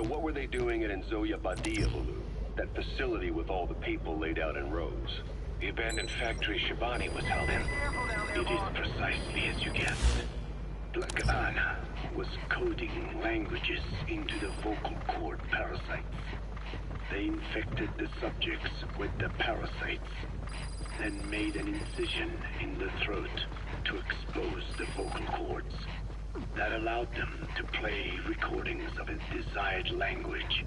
So what were they doing at Nzoia Badiabulu? That facility with all the people laid out in rows? The abandoned factory Shabani was held in. It is precisely as you guessed. Black Anna was coding languages into the vocal cord parasites. They infected the subjects with the parasites, then made an incision in the throat to expose the vocal cords. That allowed them to play recordings of a desired language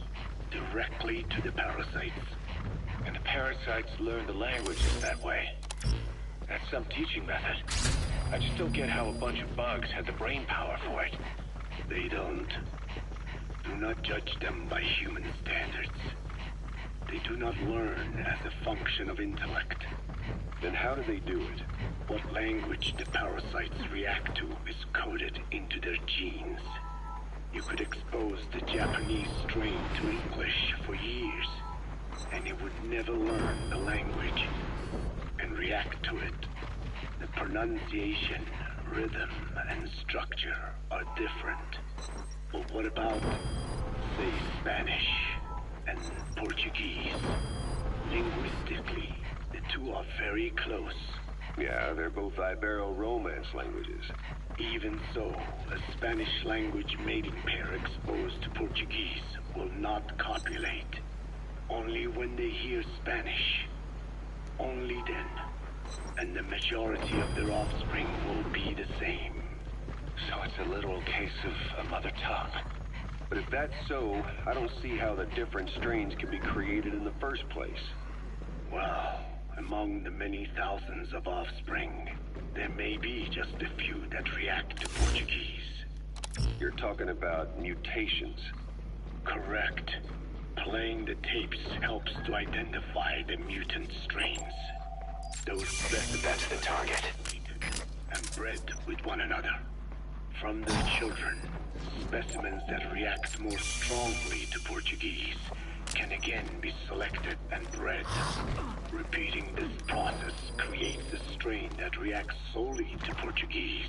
directly to the parasites. And the parasites learned the languages that way. That's some teaching method. I just don't get how a bunch of bugs had the brain power for it. They don't. Do not judge them by human standards. They do not learn as a function of intellect. Then how do they do it? What language the parasites react to is coded into their genes. You could expose the Japanese strain to English for years, and it would never learn the language and react to it. The pronunciation, rhythm, and structure are different. But what about, say, Spanish and Portuguese? Linguistically, the two are very close. Yeah, they're both Ibero-Romance languages. Even so, a Spanish language mating pair exposed to Portuguese will not copulate. Only when they hear Spanish. Only then. And the majority of their offspring will be the same. So it's a literal case of a mother tongue. But if that's so, I don't see how the different strains can be created in the first place. Well, among the many thousands of offspring, there may be just a few that react to Portuguese. You're talking about mutations. Correct. Playing the tapes helps to identify the mutant strains. Those specimens That's the target. and bred with one another. From their children, specimens that react more strongly to Portuguese can again be selected and bred. Repeating this process creates a strain that reacts solely to Portuguese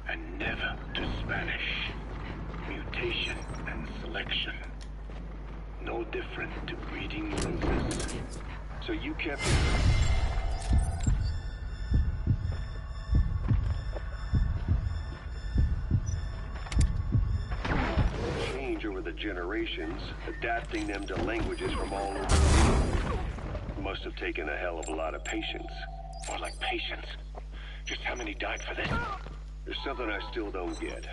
and never to Spanish. Mutation and selection. No different to breeding roses. So you kept... change over the generations, adapting them to languages from all over the world. Must have taken a hell of a lot of patience. More like patience. Just how many died for this? There's something I still don't get.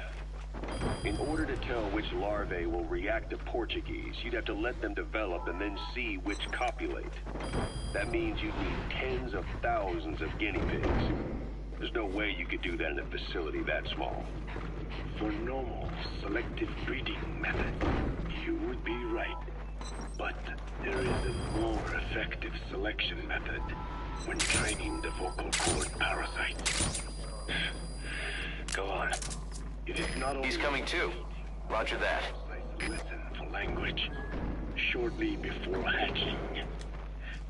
In order to tell which larvae will react to Portuguese, you'd have to let them develop and then see which copulate. That means you'd need tens of thousands of guinea pigs. There's no way you could do that in a facility that small. For normal selective breeding methods, you would be right. But there is a more effective selection method when training the vocal cord parasites. Go on. It is not only... He's coming too. Roger that. Listen for language. Shortly before hatching,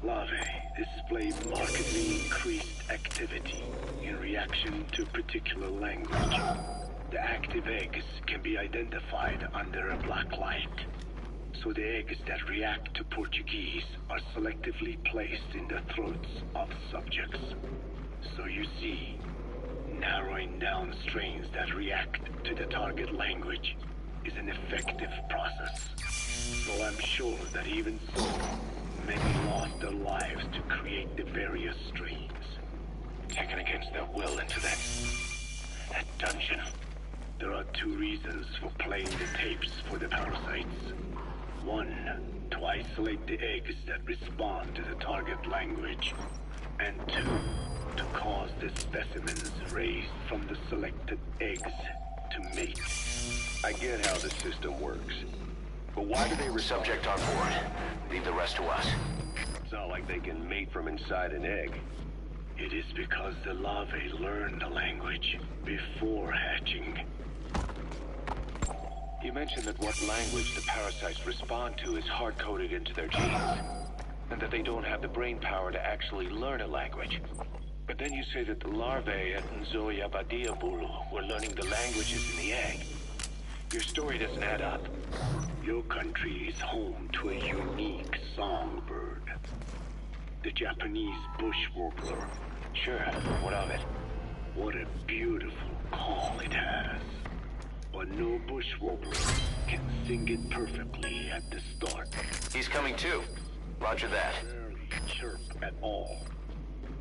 larvae display markedly increased activity in reaction to a particular language. The active eggs can be identified under a black light. So the eggs that react to Portuguese are selectively placed in the throats of subjects. So you see, narrowing down strains that react to the target language is an effective process. So I'm sure that even so, many lost their lives to create the various strains. Taken against their will into that dungeon. There are two reasons for playing the tapes for the parasites. One, to isolate the eggs that respond to the target language. And two, to cause the specimens raised from the selected eggs to mate. I get how the system works. But why do they Subject on board. Leave the rest to us. It's not like they can mate from inside an egg. It is because the larvae learn the language before hatching. You mentioned that what language the parasites respond to is hard-coded into their genes, and that they don't have the brain power to actually learn a language. But then you say that the larvae at Nzoia Badiabulu were learning the languages in the egg. Your story doesn't add up. Your country is home to a unique songbird. The Japanese bush warbler. Sure, what of it? What a beautiful call it has. But no bush warbler can sing it perfectly at the start. He's coming too. Roger that. Rarely chirp at all.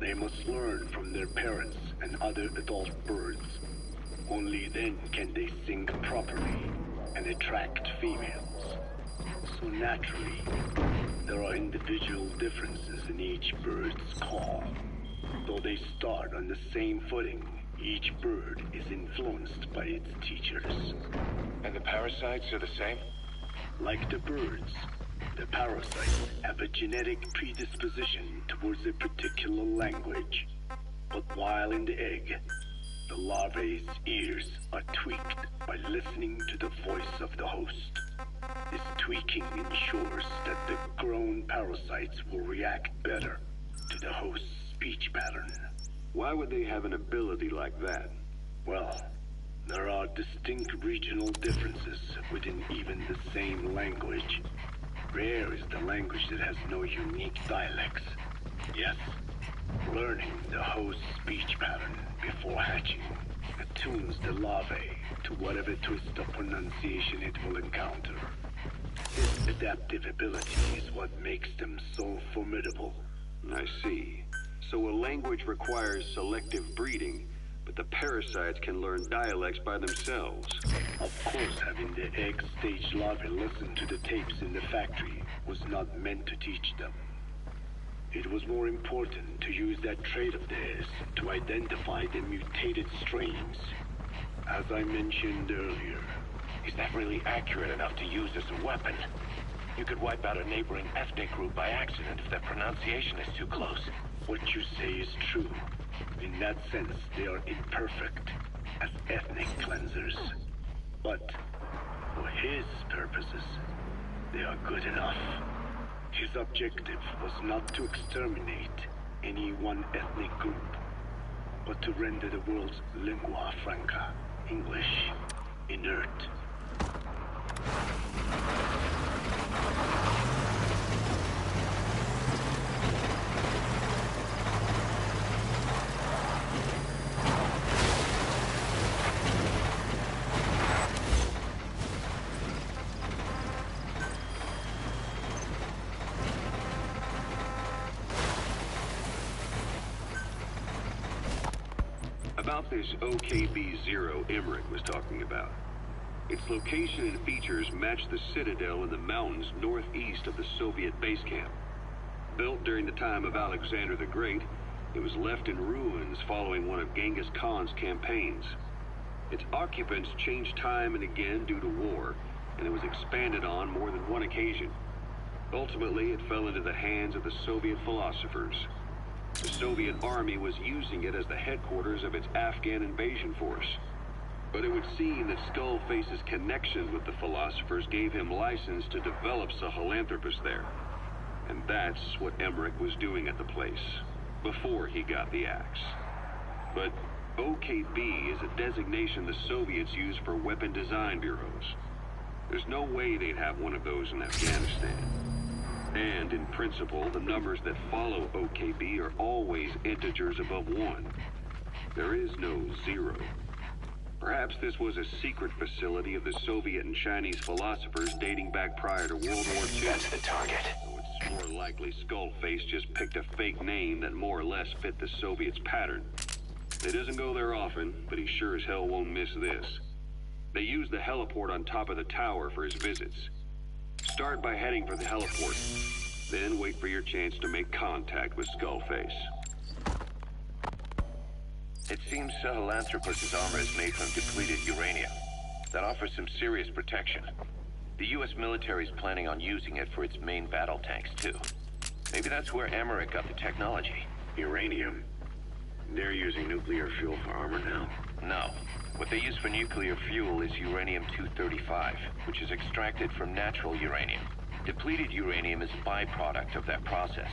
They must learn from their parents and other adult birds. Only then can they sing properly and attract females. So naturally, there are individual differences in each bird's call. Though they start on the same footing, each bird is influenced by its teachers. And the parasites are the same? Like the birds, the parasites have a genetic predisposition towards a particular language. But while in the egg, the larvae's ears are tweaked by listening to the voice of the host. This tweaking ensures that the grown parasites will react better to the host's speech pattern. Why would they have an ability like that? Well, there are distinct regional differences within even the same language. Rare is the language that has no unique dialects. Yes, learning the host's speech pattern before hatching attunes the larvae to whatever twist of pronunciation it will encounter. This adaptive ability is what makes them so formidable. I see. So a language requires selective breeding, but the parasites can learn dialects by themselves. Of course, having the egg-stage larvae listen to the tapes in the factory was not meant to teach them. It was more important to use that trait of theirs to identify the mutated strains. As I mentioned earlier, Is that really accurate enough to use as a weapon? You could wipe out a neighboring ethnic group by accident if their pronunciation is too close. what you say is true. In that sense, they are imperfect as ethnic cleansers. But for his purposes, they are good enough. His objective was not to exterminate any one ethnic group, but to render the world's lingua franca, English, inert. About this OKB-0 Emmerich was talking about. Its location and features match the citadel in the mountains northeast of the Soviet base camp. Built during the time of Alexander the Great, it was left in ruins following one of Genghis Khan's campaigns. Its occupants changed time and again due to war, and it was expanded on more than one occasion. Ultimately, it fell into the hands of the Soviet philosophers. The Soviet army was using it as the headquarters of its Afghan invasion force. But it would seem that Skullface's connection with the philosophers gave him license to develop Sahelanthropus there. And that's what Emmerich was doing at the place, before he got the axe. But OKB is a designation the Soviets use for weapon design bureaus. There's no way they'd have one of those in Afghanistan. And, in principle, the numbers that follow OKB are always integers above 1. There is no 0. Perhaps this was a secret facility of the Soviet and Chinese philosophers dating back prior to World War II. That's the target. Though it's more likely Skullface just picked a fake name that more or less fit the Soviets' pattern. He doesn't go there often, but he sure as hell won't miss this. They use the heliport on top of the tower for his visits. Start by heading for the heliport, then wait for your chance to make contact with Skullface. It seems Sahelanthropus' armor is made from depleted uranium. That offers some serious protection. The U.S. military is planning on using it for its main battle tanks, too. Maybe that's where Emmerich got the technology. Uranium. They're using nuclear fuel for armor now. No. What they use for nuclear fuel is uranium-235, which is extracted from natural uranium. Depleted uranium is a byproduct of that process.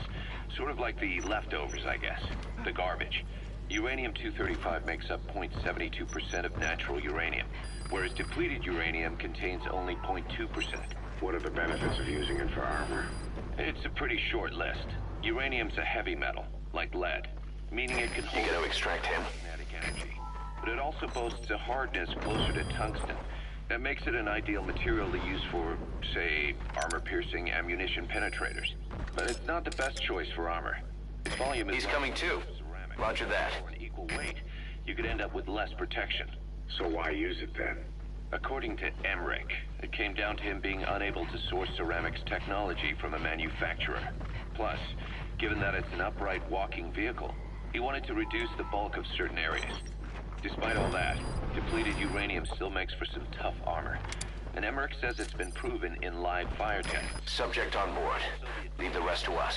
Sort of like the leftovers, I guess. The garbage. Uranium-235 makes up 0.72% of natural uranium, whereas depleted uranium contains only 0.2%. What are the benefits of using it for armor? It's a pretty short list. Uranium's a heavy metal, like lead, meaning it can hold... You gotta extract him. ...kinetic energy. But it also boasts a hardness closer to tungsten. That makes it an ideal material to use for, say, armor-piercing ammunition penetrators. But it's not the best choice for armor. Its volume is... He's coming too. ceramic. Roger that. For an equal weight, you could end up with less protection. So why use it then? According to Emmerich, it came down to him being unable to source ceramics technology from a manufacturer. Plus, given that it's an upright walking vehicle, he wanted to reduce the bulk of certain areas. Despite all that, depleted uranium still makes for some tough armor. And Emmerich says it's been proven in live fire tests. Subject on board. Leave the rest to us.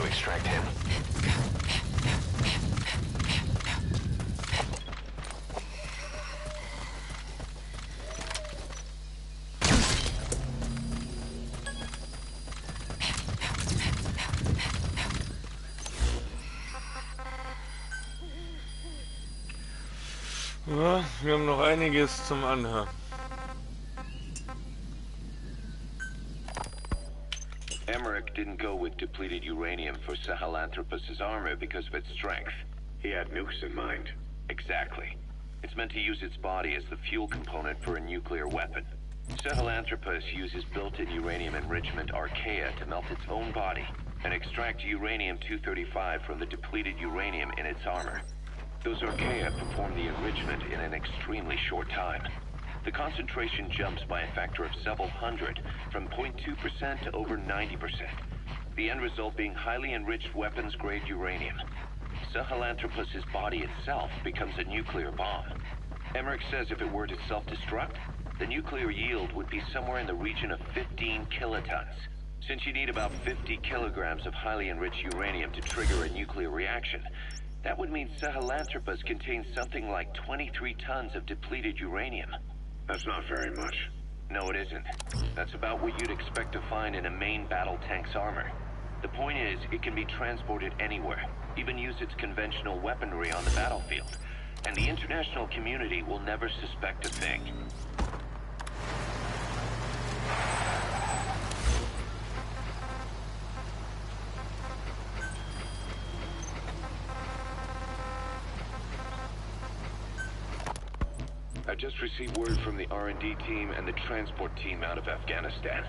Extract him. Ja, wir haben noch einiges zum Anhören. Emmerich didn't go with depleted uranium for Sahelanthropus' armor because of its strength. He had nukes in mind. Exactly. It's meant to use its body as the fuel component for a nuclear weapon. Sahelanthropus uses built-in uranium enrichment archaea to melt its own body and extract uranium-235 from the depleted uranium in its armor. Those archaea perform the enrichment in an extremely short time. The concentration jumps by a factor of several hundred, from 0.2% to over 90%. The end result being highly enriched weapons-grade uranium. Sahelanthropus' body itself becomes a nuclear bomb. Emmerich says if it were to self-destruct, the nuclear yield would be somewhere in the region of 15 kilotons. Since you need about 50 kilograms of highly enriched uranium to trigger a nuclear reaction, that would mean Sahelanthropus contains something like 23 tons of depleted uranium. That's not very much. No, it isn't. That's about what you'd expect to find in a main battle tank's armor. The point is, it can be transported anywhere, even use its conventional weaponry on the battlefield. And the international community will never suspect a thing. I just received word from the R&D team and the transport team out of Afghanistan.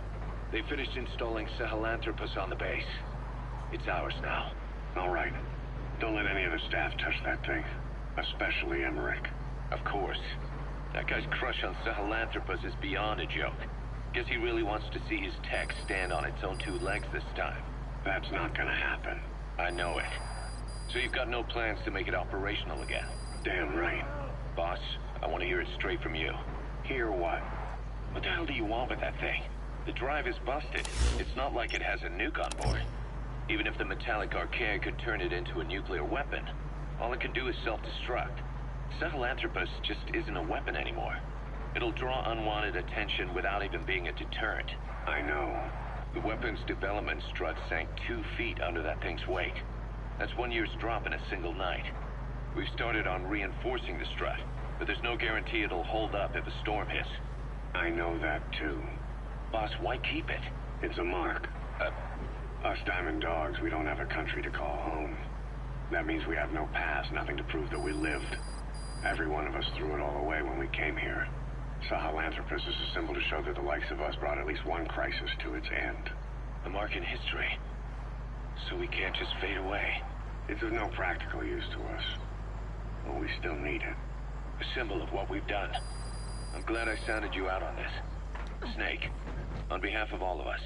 They finished installing Sahelanthropus on the base. It's ours now. All right. Don't let any of the staff touch that thing. Especially Emmerich. Of course. That guy's crush on Sahelanthropus is beyond a joke. Guess he really wants to see his tech stand on its own two legs this time. That's not gonna happen. I know it. So you've got no plans to make it operational again? Damn right. Boss, I want to hear it straight from you. Hear what? What the hell do you want with that thing? The drive is busted. It's not like it has a nuke on board. Even if the metallic archaea could turn it into a nuclear weapon, all it can do is self-destruct. Sahelanthropus just isn't a weapon anymore. It'll draw unwanted attention without even being a deterrent. I know. The weapon's development strut sank 2 feet under that thing's weight. That's 1 year's drop in a single night. We've started on reinforcing the strut, but there's no guarantee it'll hold up if a storm hits. I know that too. Boss, why keep it? It's a mark. Us Diamond Dogs, we don't have a country to call home. That means we have no past, nothing to prove that we lived. Every one of us threw it all away when we came here. Sahelanthropus is a symbol to show that the likes of us brought at least one crisis to its end. A mark in history. So we can't just fade away. It's of no practical use to us. But we still need it. A symbol of what we've done. I'm glad I sounded you out on this. Snake, on behalf of all of us,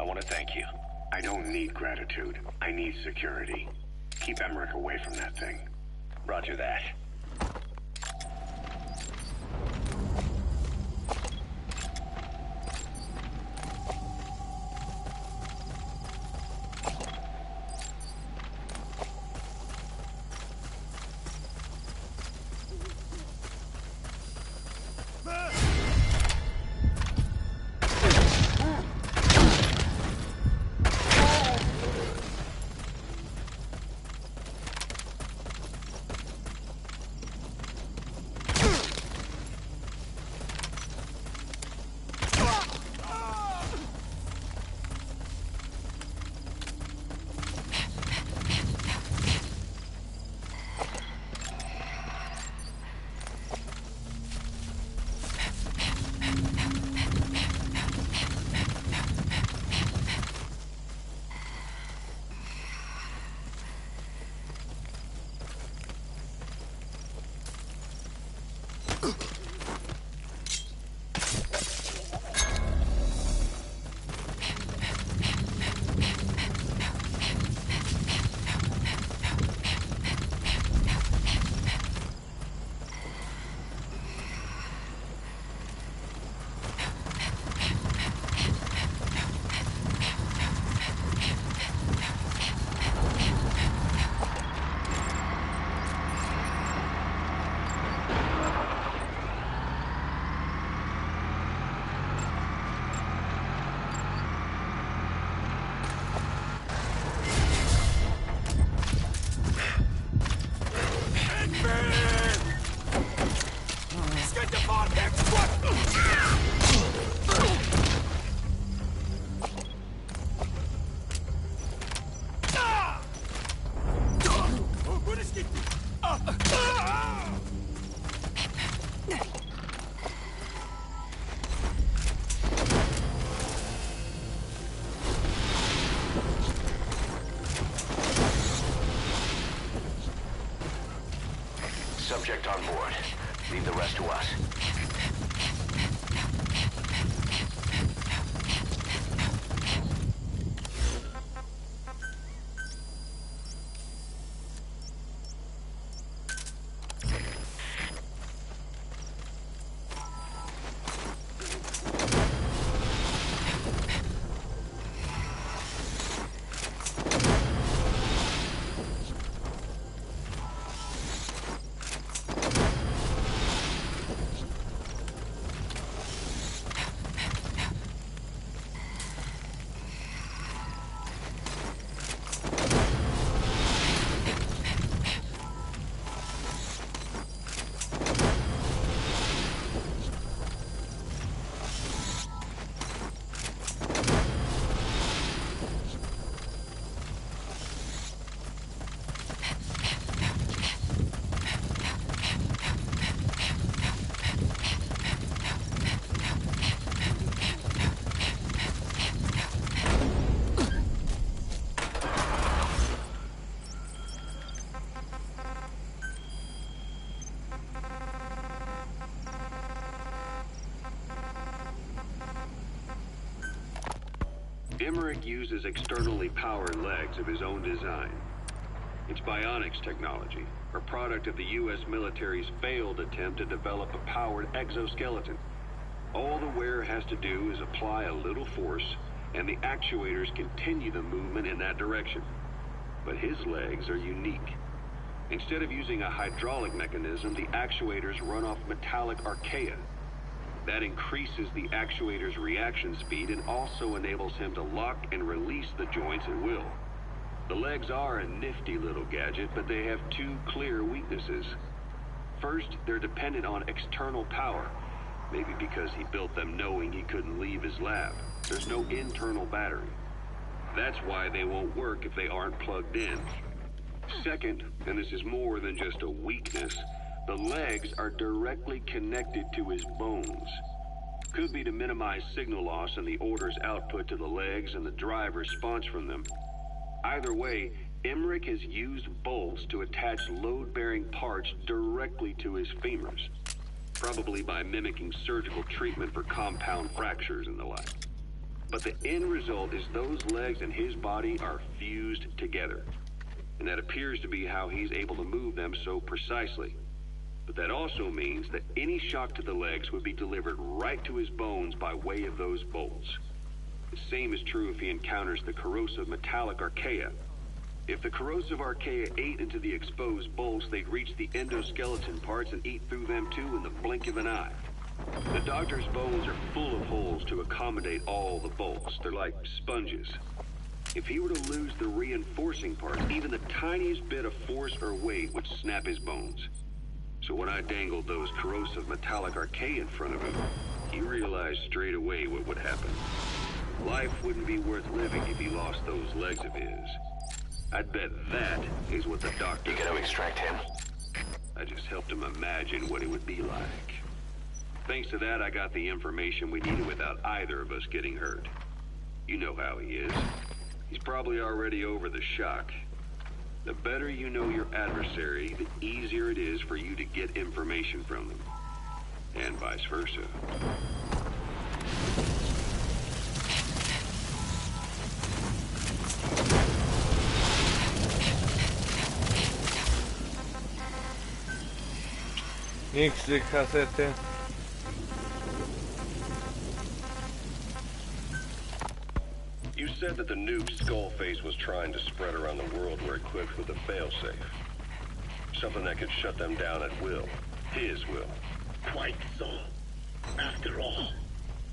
I want to thank you. I don't need gratitude. I need security. Keep Emmerich away from that thing. Roger that. Subject on board. Leave the rest to us. Emmerich uses externally powered legs of his own design. It's bionics technology, a product of the U.S. military's failed attempt to develop a powered exoskeleton. All the wearer has to do is apply a little force, and the actuators continue the movement in that direction. But his legs are unique. Instead of using a hydraulic mechanism, the actuators run off metallic archaea. That increases the actuator's reaction speed and also enables him to lock and release the joints at will. The legs are a nifty little gadget, but they have two clear weaknesses. First, they're dependent on external power, maybe because he built them knowing he couldn't leave his lab. There's no internal battery. That's why they won't work if they aren't plugged in. Second, and this is more than just a weakness, the legs are directly connected to his bones. Could be to minimize signal loss and the order's output to the legs and the drive response from them. Either way, Emmerich has used bolts to attach load-bearing parts directly to his femurs, probably by mimicking surgical treatment for compound fractures and the like. But the end result is those legs and his body are fused together. And that appears to be how he's able to move them so precisely. But that also means that any shock to the legs would be delivered right to his bones by way of those bolts. The same is true if he encounters the corrosive metallic archaea. If the corrosive archaea ate into the exposed bolts, they'd reach the endoskeleton parts and eat through them too in the blink of an eye. The doctor's bones are full of holes to accommodate all the bolts. They're like sponges. If he were to lose the reinforcing parts, even the tiniest bit of force or weight would snap his bones. So when I dangled those corrosive metallic archaea in front of him, he realized straight away what would happen. Life wouldn't be worth living if he lost those legs of his. I'd bet that is what the doctor... You gonna extract him? I just helped him imagine what it would be like. Thanks to that, I got the information we needed without either of us getting hurt. You know how he is. He's probably already over the shock. The better you know your adversary, the easier it is for you to get information from them. And vice versa. Nächste Kassette. You said that the nuke Skullface was trying to spread around the world were equipped with a failsafe. Something that could shut them down at will. His will. Quite so. After all,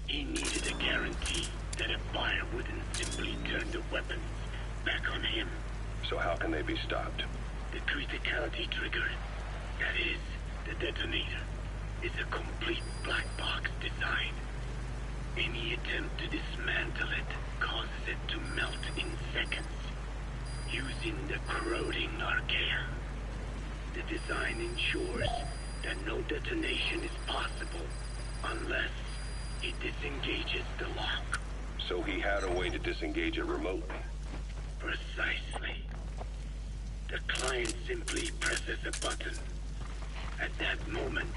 he needed a guarantee that a fire wouldn't simply turn the weapons back on him. So how can they be stopped? The criticality trigger, that is, the detonator, is a complete black box design. Any attempt to dismantle it causes it to melt in seconds, using the corroding archaea. The design ensures that no detonation is possible unless it disengages the lock. So he had a way to disengage it remotely. Precisely. The client simply presses a button. At that moment,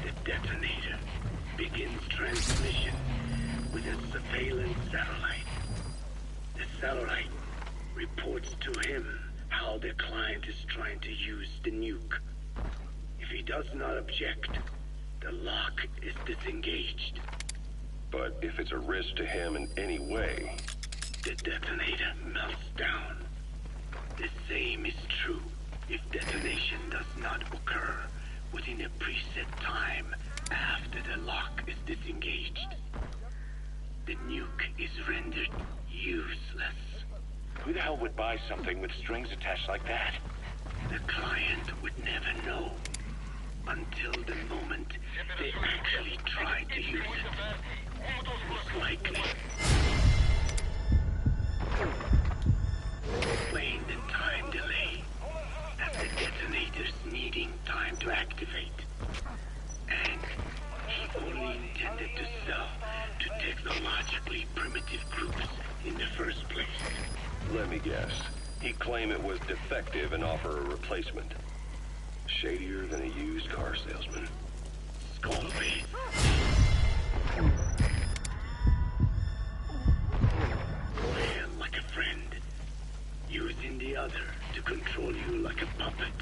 the detonator begins transmission with a surveillance satellite. The satellite reports to him how the client is trying to use the nuke. If he does not object, the lock is disengaged. But if it's a risk to him in any way... The detonator melts down. The same is true if detonation does not occur within a preset time after the lock is disengaged. The nuke is rendered useless. Who the hell would buy something with strings attached like that? The client would never know until the moment they actually try to use it. Most likely. Explain the time delay and the detonators needing time to activate. And he only intended to sell to technologically primitive groups in the first place. Let me guess. He'd claim it was defective and offer a replacement. Shadier than a used car salesman. Skullface. Loyal like a friend. Using the other to control you like a puppet.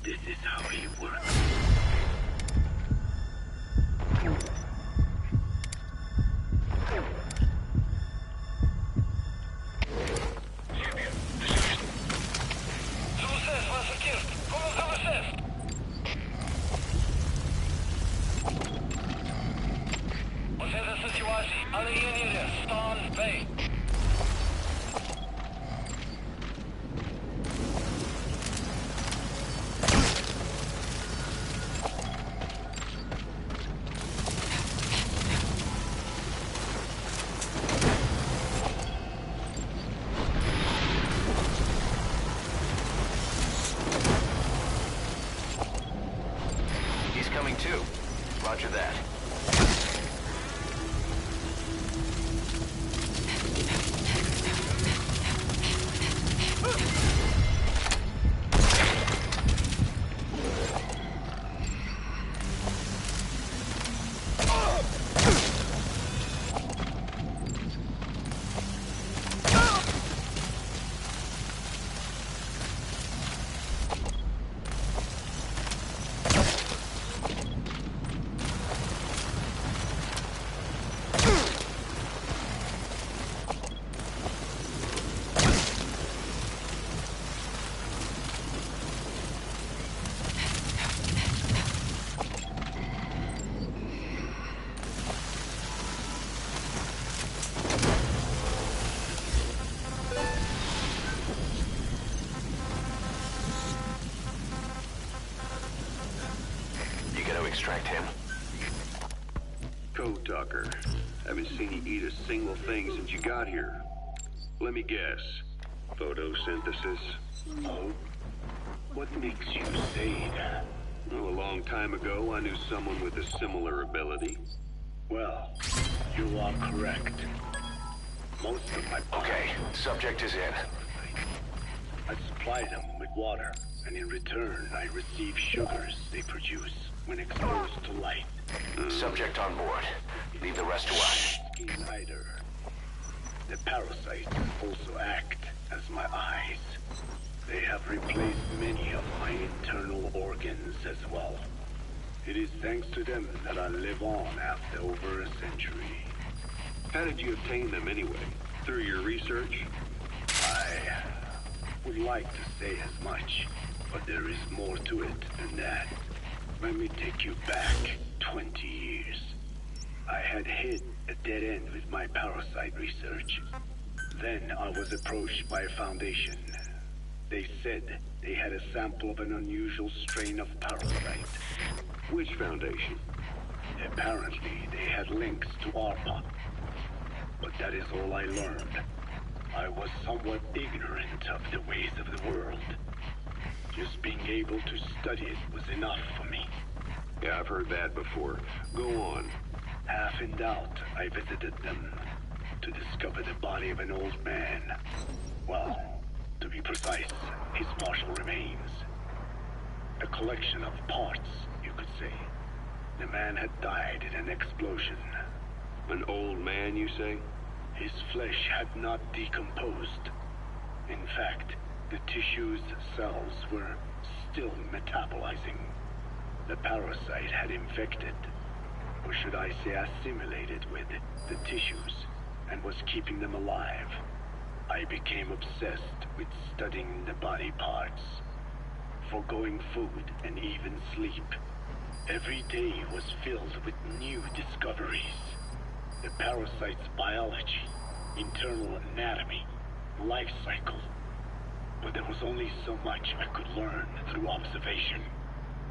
This is how he works. Haven't seen you eat a single thing since you got here. Let me guess. Photosynthesis? Oh? What makes you say that? Well, a long time ago, I knew someone with a similar ability. Well, you are correct. Most of my... Okay, subject is in. I supply them with water, and in return, I receive sugars they produce when exposed to light. Subject on board. Leave the rest to us. Neither. The parasites also act as my eyes. They have replaced many of my internal organs as well. It is thanks to them that I live on after over a century. How did you obtain them anyway? Through your research? I would like to say as much, but there is more to it than that. Let me take you back 20 years. I had hit a dead end with my parasite research. Then I was approached by a foundation. They said they had a sample of an unusual strain of parasite. Which foundation? Apparently, they had links to ARPA. But that is all I learned. I was somewhat ignorant of the ways of the world. Just being able to study it was enough for me. Yeah, I've heard that before. Go on. Half in doubt, I visited them to discover the body of an old man. Well, to be precise, his partial remains. A collection of parts, you could say. The man had died in an explosion. An old man, you say? His flesh had not decomposed. In fact, the tissue's cells were still metabolizing. The parasite had infected, or should I say assimilated with, the tissues, and was keeping them alive. I became obsessed with studying the body parts, foregoing food and even sleep. Every day was filled with new discoveries. The parasite's biology, internal anatomy, life cycle. But there was only so much I could learn through observation.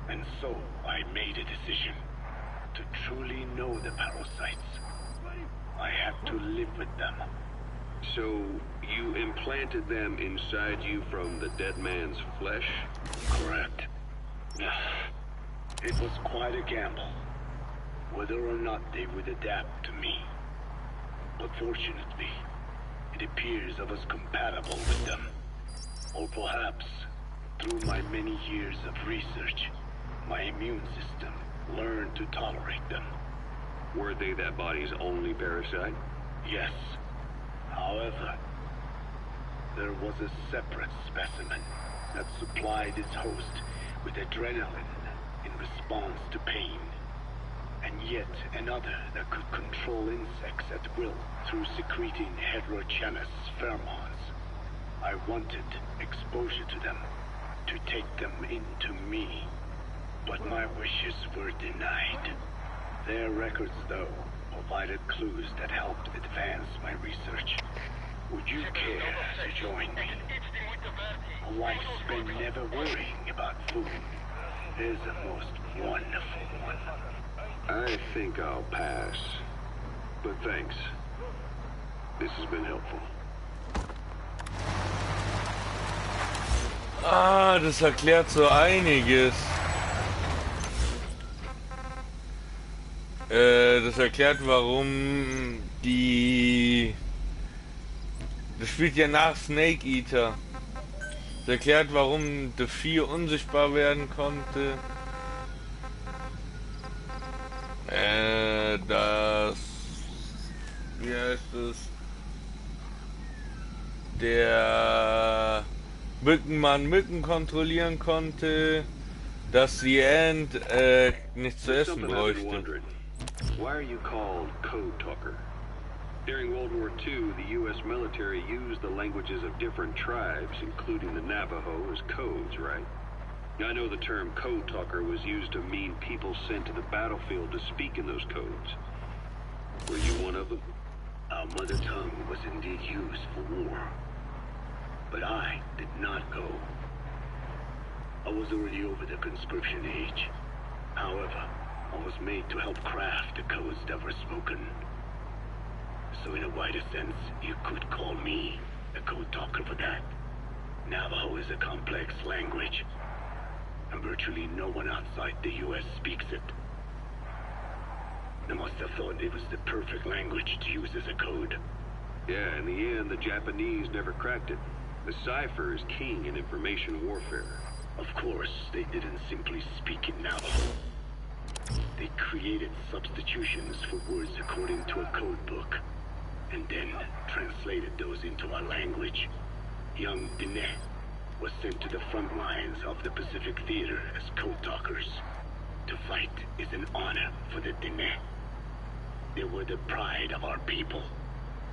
And so I made a decision. To truly know the parasites, I had to live with them. So, you implanted them inside you from the dead man's flesh? Correct. It was quite a gamble, whether or not they would adapt to me. But fortunately, it appears I was compatible with them. Or perhaps, through my many years of research, my immune system learned to tolerate them. Were they that body's only parasite? Yes. However, there was a separate specimen that supplied its host with adrenaline in response to pain, and yet another that could control insects at will through secreting heterogeneous pheromones. I wanted exposure to them, to take them into me, but my wishes were denied. Their records, though, provided clues that helped advance my research. Would you care to join me? A life spent never worrying about food is a most wonderful one. I think I'll pass. But thanks. This has been helpful. Ah, das erklärt so einiges. Das erklärt, warum die... Das spielt ja nach Snake Eater. Das erklärt, warum The 4 unsichtbar werden konnte. Das... Wie heißt es? Der Mückenmann Mücken kontrollieren konnte. Dass The End nichts zu essen bräuchte. Why are you called Code Talker? During World War II, the U.S. military used the languages of different tribes, including the Navajo, as codes, right? I know the term Code Talker was used to mean people sent to the battlefield to speak in those codes. Were you one of them? Our mother tongue was indeed used for war, but I did not go. I was already over the conscription age. However, I was made to help craft the codes that were spoken. So in a wider sense, you could call me a code talker for that. Navajo is a complex language, and virtually no one outside the US speaks it. They must have thought it was the perfect language to use as a code. Yeah, in the end, the Japanese never cracked it. The cipher is king in information warfare. Of course, they didn't simply speak in Navajo. They created substitutions for words according to a code book, and then translated those into our language. Young Diné was sent to the front lines of the Pacific Theater as code talkers. To fight is an honor for the Diné. They were the pride of our people.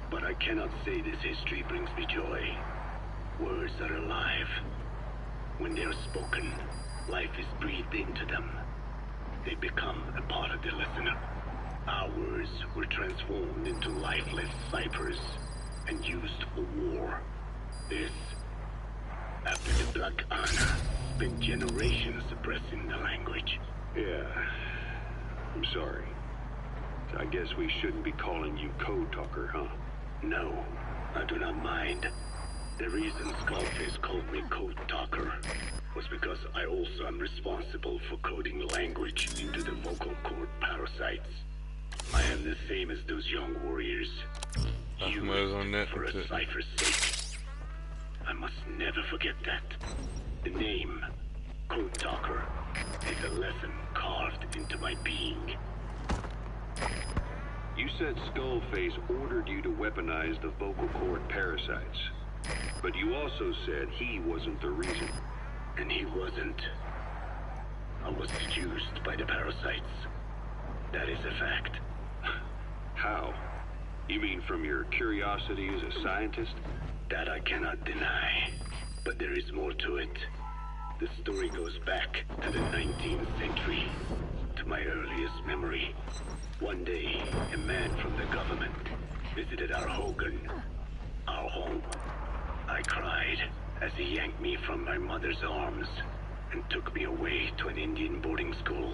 But I cannot say this history brings me joy. Words are alive. When they are spoken, life is breathed into them. They become a part of the listener. Our words were transformed into lifeless ciphers and used for war. This, after the Black Ana spent generations suppressing the language. Yeah, I'm sorry. I guess we shouldn't be calling you code talker, huh? No, I do not mind. The reason Skullface called me code talker was because I also am responsible for coding language into the vocal cord parasites. I am the same as those young warriors. Used for a cipher's sake. I must never forget that. The name, Code Talker, is a lesson carved into my being. You said Skullface ordered you to weaponize the vocal cord parasites. But you also said he wasn't the reason. And he wasn't. I was seduced by the parasites. That is a fact. How? You mean from your curiosity as a scientist? That I cannot deny. But there is more to it. The story goes back to the 19th century, to my earliest memory. One day, a man from the government visited our Hogan, our home. I cried as he yanked me from my mother's arms and took me away to an Indian boarding school.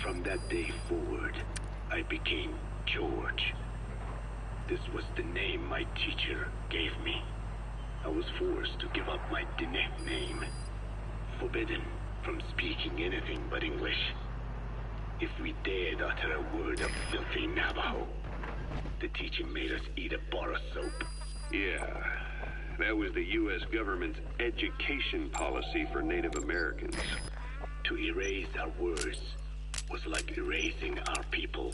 From that day forward, I became George. This was the name my teacher gave me. I was forced to give up my Diné name, forbidden from speaking anything but English. If we dared utter a word of filthy Navajo, the teacher made us eat a bar of soap. Yeah, that was the U.S. government's education policy for Native Americans. To erase our words was like erasing our people.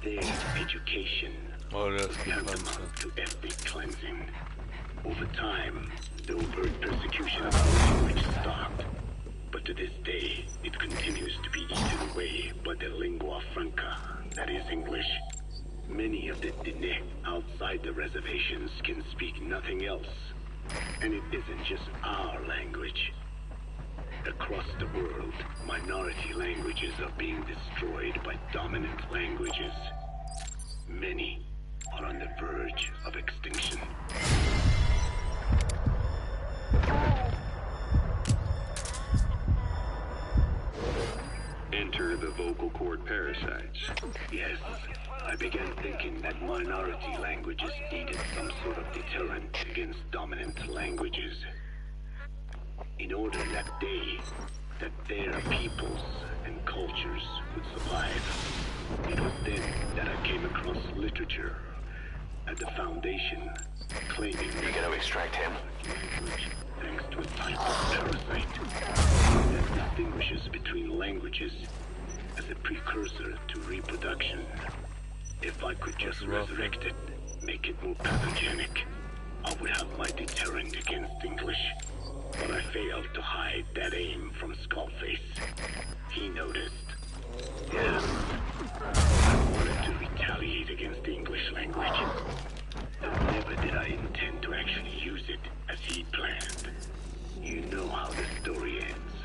Their education was tantamount to ethnic cleansing. Over time, the overt persecution of our language stopped. But to this day, it continues to be eaten away by the lingua franca, that is English. Many of the Diné outside the reservations can speak nothing else. And it isn't just our language. Across the world, minority languages are being destroyed by dominant languages. Many are on the verge of extinction. Enter the vocal cord parasites. Yes, I began thinking that minority languages needed some sort of deterrent against dominant languages. In order that their peoples and cultures would survive. It was then that I came across literature at the Foundation claiming You're gonna extract him? language thanks to a type of parasite that distinguishes between languages as a precursor to reproduction. If I could just resurrect it, make it more pathogenic, I would have my deterrent against English. But I failed to hide that aim from Skullface. He noticed. Yes, I wanted to retaliate against the English language. Though never did I intend to actually use it as he planned. You know how the story ends.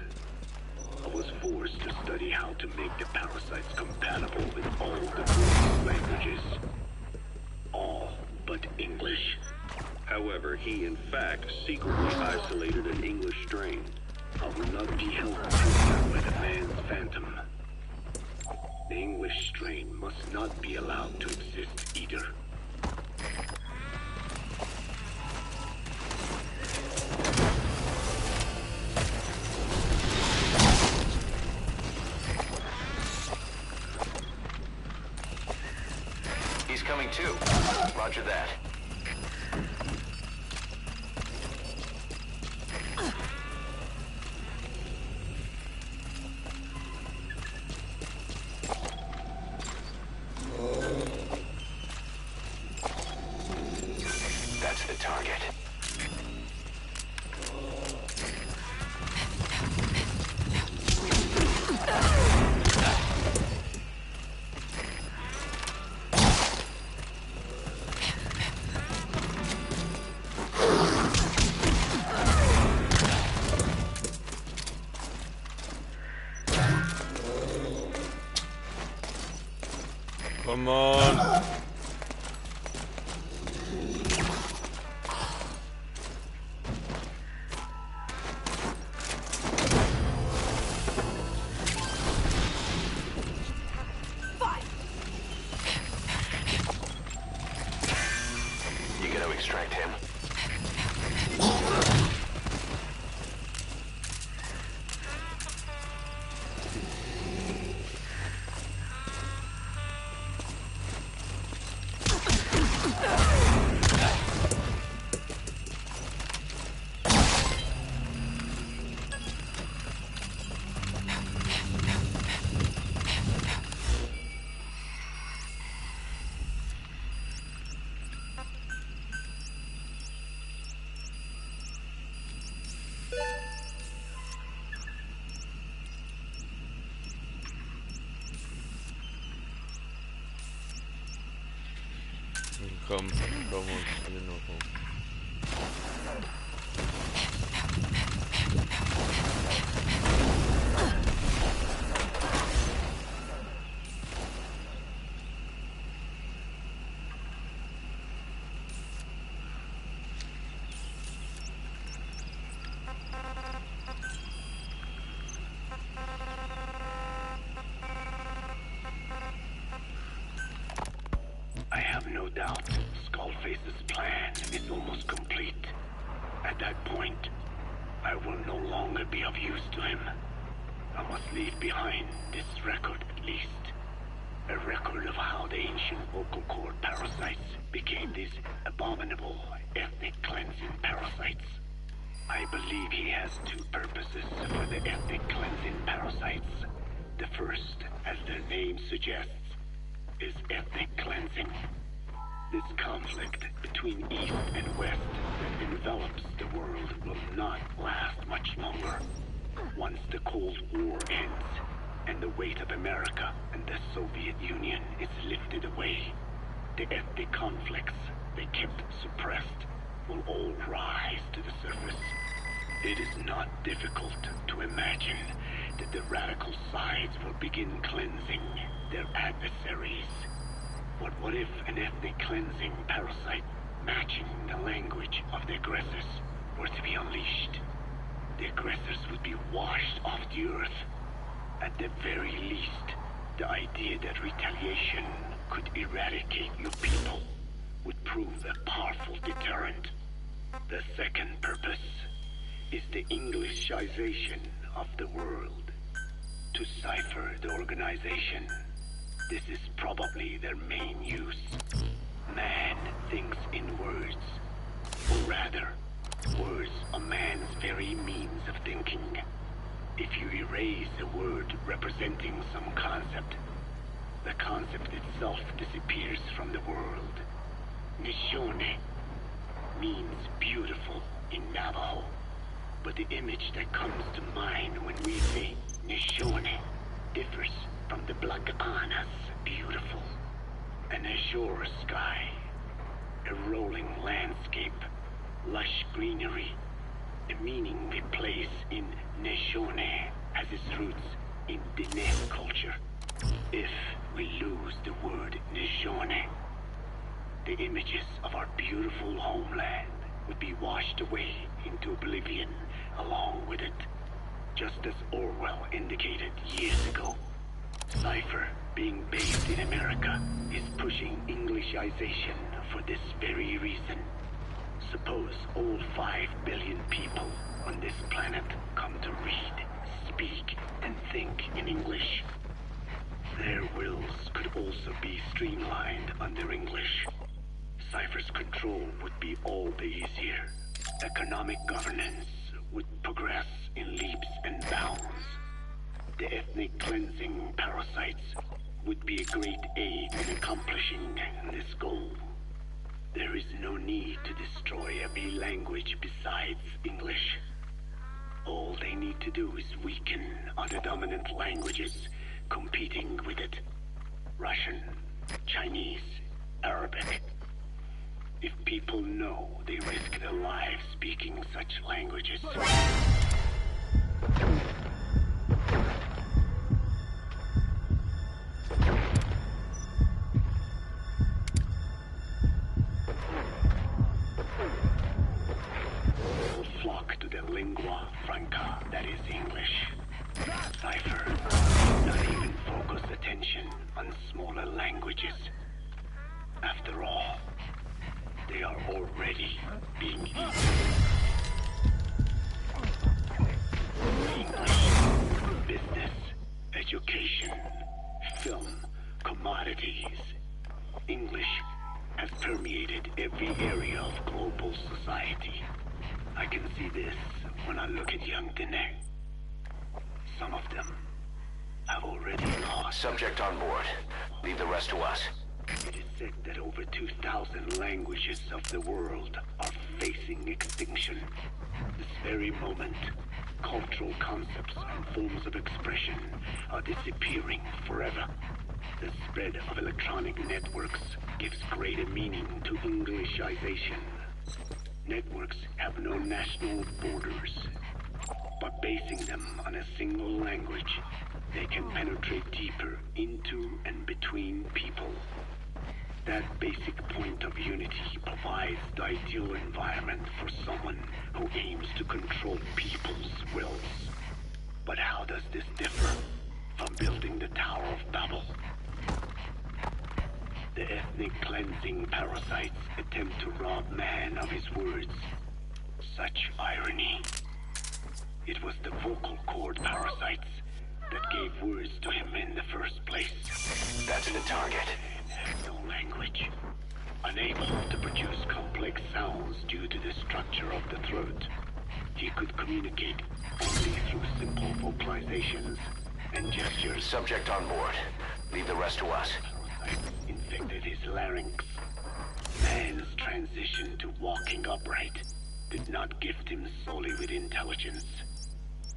I was forced to study how to make the parasites compatible with all the world's languages. All but English. However, he in fact secretly isolated an English strain. I will not be held prisoner by the man's phantom. The English strain must not be allowed to exist either. 2. Roger that. That's the target. Come on. You gotta extract him. Komm uns hier noch hoch. I have no doubt Skullface's plan is almost complete. At that point, I will no longer be of use to him. I must leave behind this record at least. A record of how the ancient vocal cord parasites became these abominable ethnic cleansing parasites. I believe he has two purposes for the ethnic cleansing parasites. The first, as their name suggests, is ethnic cleansing. This conflict between East and West that envelops the world will not last much longer. Once the Cold War ends, and the weight of America and the Soviet Union is lifted away, the ethnic conflicts they kept suppressed will all rise to the surface. It is not difficult to imagine that the radical sides will begin cleansing their adversaries. But what if an ethnic cleansing parasite matching the language of the aggressors were to be unleashed? The aggressors would be washed off the earth. At the very least, the idea that retaliation could eradicate your people would prove a powerful deterrent. The second purpose is the Englishization of the world. To cipher the organization, this is probably their main use. Man thinks in words, or rather, words are man's very means of thinking. If you erase a word representing some concept, the concept itself disappears from the world. Nishone means beautiful in Navajo, but the image that comes to mind when we say Nishone differs from the Blagana's beautiful. An azure sky, a rolling landscape, lush greenery. The meaning we place in Nishone has its roots in Diné culture. If we lose the word Nishone, the images of our beautiful homeland would be washed away into oblivion along with it, just as Orwell indicated years ago. Cipher, being based in America, is pushing Englishization for this very reason. Suppose all 5 billion people on this planet come to read, speak, and think in English. Their wills could also be streamlined under English. Cypher's control would be all the easier. Economic governance would progress in leaps and bounds. The ethnic cleansing parasites would be a great aid in accomplishing this goal. There is no need to destroy every language besides English. All they need to do is weaken other dominant languages competing with it. Russian, Chinese, Arabic. If people know they risk their lives speaking such languages. Will flock to the lingua franca that is English. Cypher does not even focus attention on smaller languages. After all, they are already being eaten. English, business, education, film, commodities. English has permeated every area of global society. I can see this when I look at young Dene. Some of them have already lost. Subject on board. Leave the rest to us. It is said that over 2,000 languages of the world are facing extinction. This very moment, cultural concepts and forms of expression are disappearing forever. The spread of electronic networks gives greater meaning to Englishization. Networks have no national borders. By basing them on a single language, they can penetrate deeper into and between people. That basic point of unity provides the ideal environment for someone who aims to control people's wills. But how does this differ from building the Tower of Babel? The ethnic cleansing parasites attempt to rob man of his words. Such irony. It was the vocal cord parasites that gave words to him in the first place. That's the target. No language. Unable to produce complex sounds due to the structure of the throat, he could communicate only through simple vocalizations and gestures. Subject on board. Leave the rest to us. Parasites infected his larynx. Man's transition to walking upright did not gift him solely with intelligence,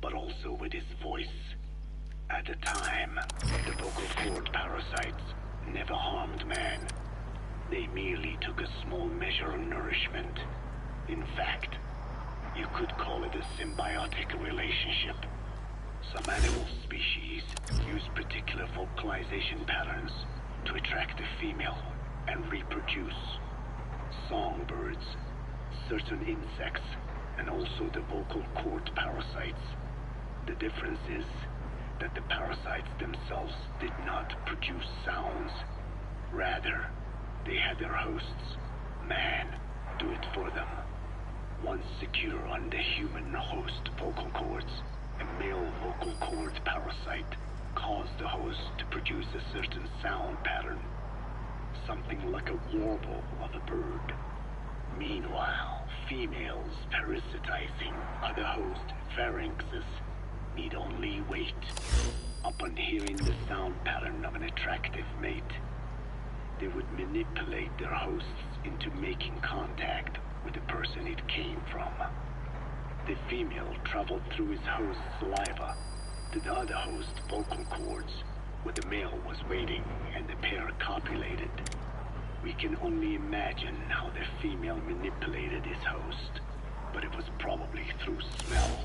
but also with his voice. At the time, the vocal cord parasites never harmed man. They merely took a small measure of nourishment. In fact, you could call it a symbiotic relationship. Some animal species use particular vocalization patterns to attract a female and reproduce. Songbirds, certain insects, and also the vocal cord parasites. The difference is that the parasites themselves did not produce sounds. Rather, they had their hosts, man, do it for them. Once secure on the human host vocal cords, a male vocal cord parasite caused the host to produce a certain sound pattern, something like a warble of a bird. Meanwhile, females parasitizing other host pharynxes need only wait. Upon hearing the sound pattern of an attractive mate, they would manipulate their hosts into making contact with the person it came from. The female traveled through his host's saliva to the other host's vocal cords, where the male was waiting and the pair copulated. We can only imagine how the female manipulated his host, but it was probably through smell.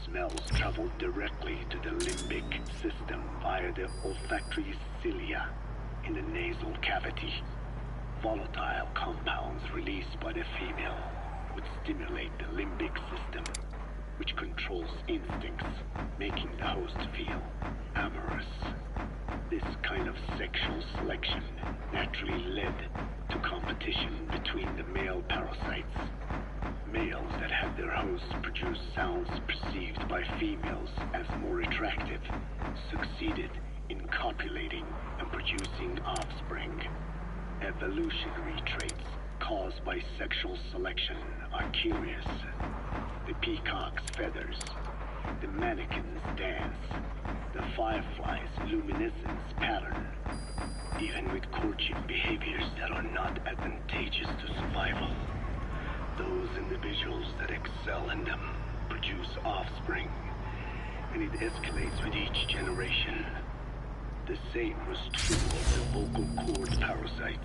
Smells traveled directly to the limbic system via the olfactory cilia in the nasal cavity. Volatile compounds released by the female would stimulate the limbic system, which controls instincts, making the host feel amorous. This kind of sexual selection naturally led to competition between the male parasites. Males that had their hosts produce sounds perceived by females as more attractive succeeded in copulating and producing offspring. Evolutionary traits caused by sexual selection are curious. The peacock's feathers, the mannequin's dance, the firefly's luminescence pattern, even with courtship behaviors that are not advantageous to survival. Those individuals that excel in them produce offspring, and it escalates with each generation. The same was true of the vocal cord parasites.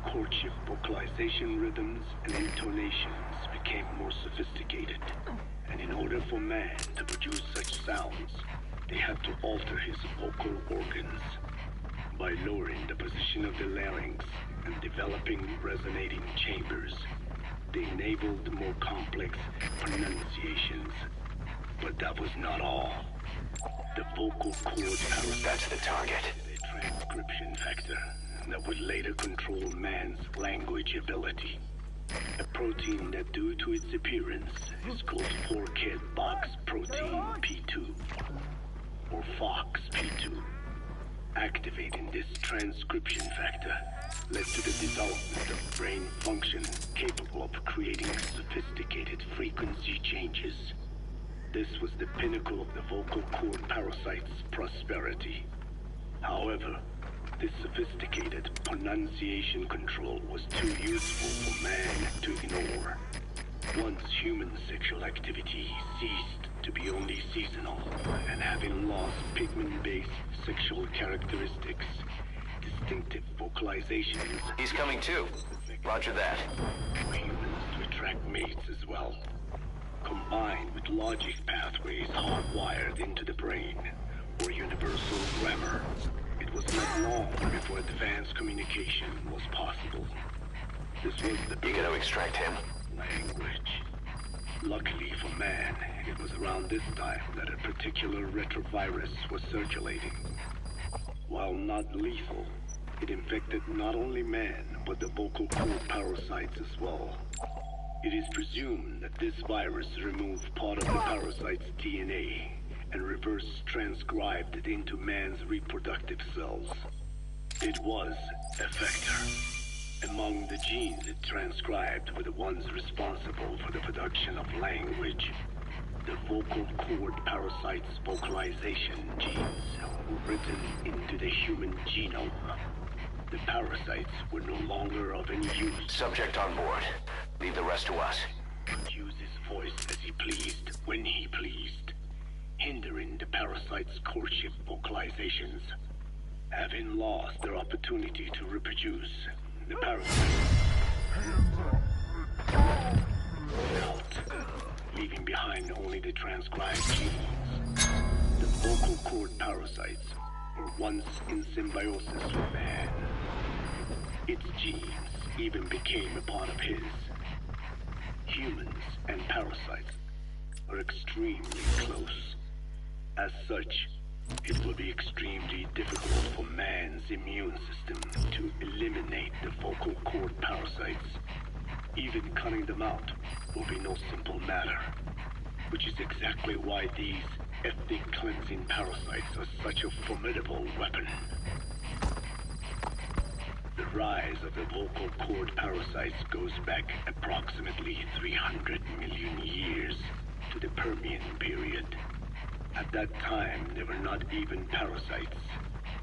Courtship vocalization rhythms and intonations became more sophisticated, and in order for man to produce such sounds, they had to alter his vocal organs. By lowering the position of the larynx and developing resonating chambers, they enabled more complex pronunciations. But that was not all. The vocal cord parasite. That's the target. A transcription factor that would later control man's language ability. A protein that, due to its appearance, is called forkhead box protein P2, or FOXP2. Activating this transcription factor led to the development of brain function capable of creating sophisticated frequency changes. This was the pinnacle of the vocal cord parasite's prosperity. However, this sophisticated pronunciation control was too useful for man to ignore. Once human sexual activity ceased to be only seasonal, and having lost pigment-based sexual characteristics, distinctive vocalizations... He's coming too. Roger that. ...for humans to attract mates as well. Combined with logic pathways hardwired into the brain, or universal grammar, it was not long before advanced communication was possible. This was the... You gotta extract him. Language. Luckily for man, it was around this time that a particular retrovirus was circulating. While not lethal, it infected not only man, but the vocal cord parasites as well. It is presumed that this virus removed part of the parasite's DNA and reverse transcribed it into man's reproductive cells. It was a vector. Among the genes it transcribed were the ones responsible for the production of language. The vocal cord parasite's vocalization genes were written into the human genome. The parasites were no longer of any use. Subject on board. Leave the rest to us. Could use his voice as he pleased, when he pleased, hindering the parasite's courtship vocalizations. Having lost their opportunity to reproduce, the parasites out, leaving behind only the transcribed genes. The vocal cord parasites were once in symbiosis with man. Its genes even became a part of his. Humans and parasites are extremely close. As such, it will be extremely difficult for man's immune system to eliminate the vocal cord parasites. Even cutting them out will be no simple matter, which is exactly why these ethnic cleansing parasites are such a formidable weapon. The rise of the vocal cord parasites goes back approximately 300 million years to the Permian period. At that time, they were not even parasites,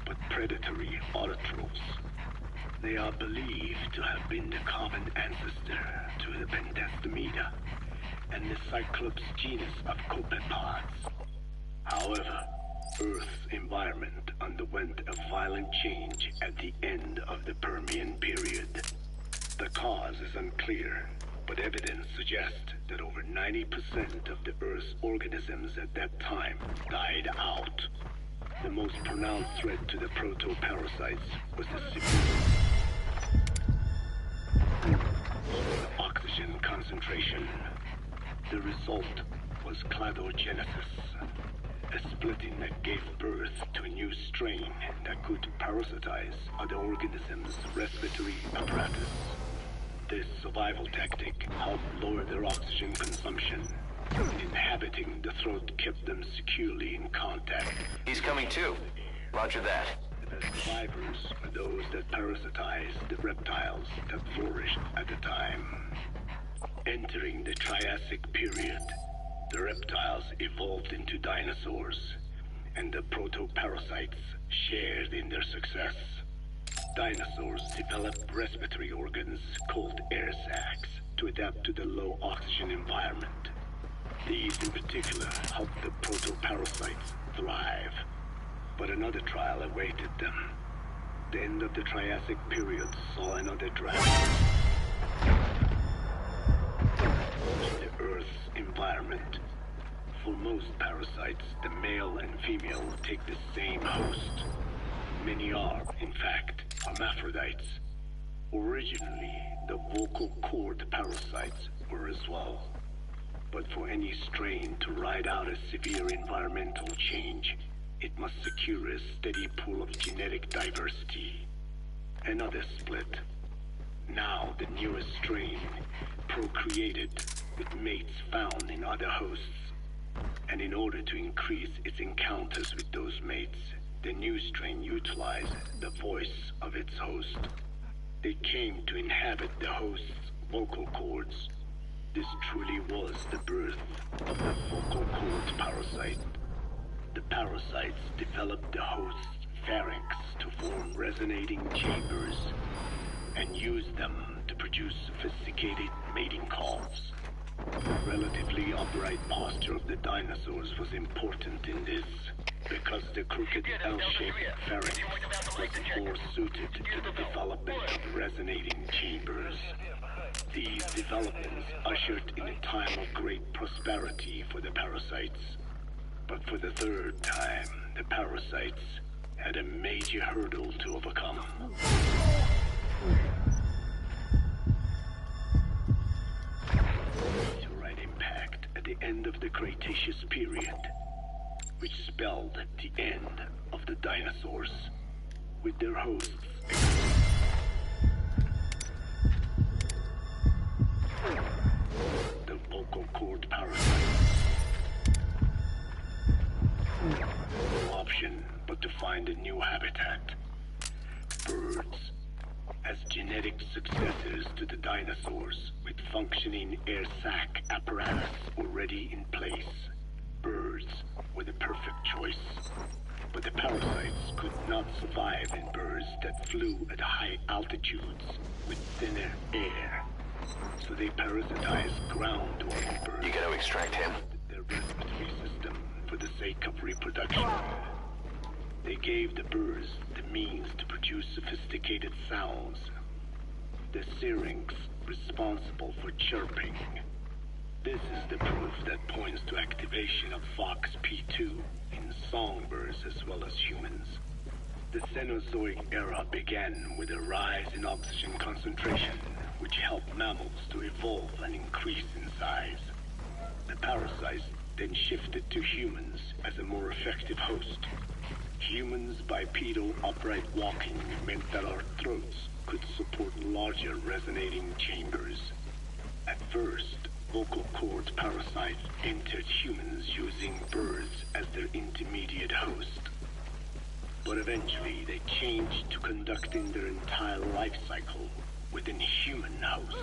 but predatory autotrophs. They are believed to have been the common ancestor to the Pentastomida and the Cyclops genus of copepods. However, Earth's environment underwent a violent change at the end of the Permian period. The cause is unclear, but evidence suggests that over 90% of the Earth's organisms at that time died out. The most pronounced threat to the proto-parasites was the severe oxygen concentration. The result was cladogenesis, a splitting that gave birth to a new strain that could parasitize other organisms' respiratory apparatus. This survival tactic helped lower their oxygen consumption Inhabiting the throat kept them securely in contact. He's coming too. Roger that. The survivors are those that parasitized the reptiles that flourished at the time. Entering the Triassic period, the reptiles evolved into dinosaurs, and the proto-parasites shared in their success. Dinosaurs developed respiratory organs called air sacs to adapt to the low oxygen environment. These in particular helped the proto-parasites thrive. But another trial awaited them. The end of the Triassic period saw another draft. In the Earth's environment, for most parasites, the male and female take the same host. Many are, in fact, hermaphrodites. Originally, the vocal cord parasites were as well. But for any strain to ride out a severe environmental change, it must secure a steady pool of genetic diversity. Another split. Now the newest strain procreated with mates found in other hosts. And in order to increase its encounters with those mates, the new strain utilized the voice of its host. They came to inhabit the host's vocal cords. This truly was the birth of the vocal cord parasite. The parasites developed the host's pharynx to form resonating chambers and used them to produce sophisticated mating calls. The relatively upright posture of the dinosaurs was important in this, because the crooked L-shaped pharynx was more suited to the development of resonating chambers. These developments ushered in a time of great prosperity for the parasites. But for the third time, the parasites had a major hurdle to overcome. Meteorite impact at the end of the Cretaceous period, which spelled the end of the dinosaurs, with their hosts. The vocal cord parasites. No option but to find a new habitat. Birds. As genetic successors to the dinosaurs, with functioning air sac apparatus already in place, birds were the perfect choice. But the parasites could not survive in birds that flew at high altitudes with thinner air. So they parasitized ground-dwelling birds. You gotta extract him. Their respiratory system for the sake of reproduction. They gave the birds the means to produce sophisticated sounds. The syrinx responsible for chirping. This is the proof that points to activation of FOXP2 in songbirds as well as humans. The Cenozoic era began with a rise in oxygen concentration, which helped mammals to evolve and increase in size. The parasites then shifted to humans as a more effective host. Humans' bipedal upright walking meant that our throats could support larger resonating chambers. At first, vocal cord parasites entered humans using birds as their intermediate host. But eventually they changed to conducting their entire life cycle within human hosts.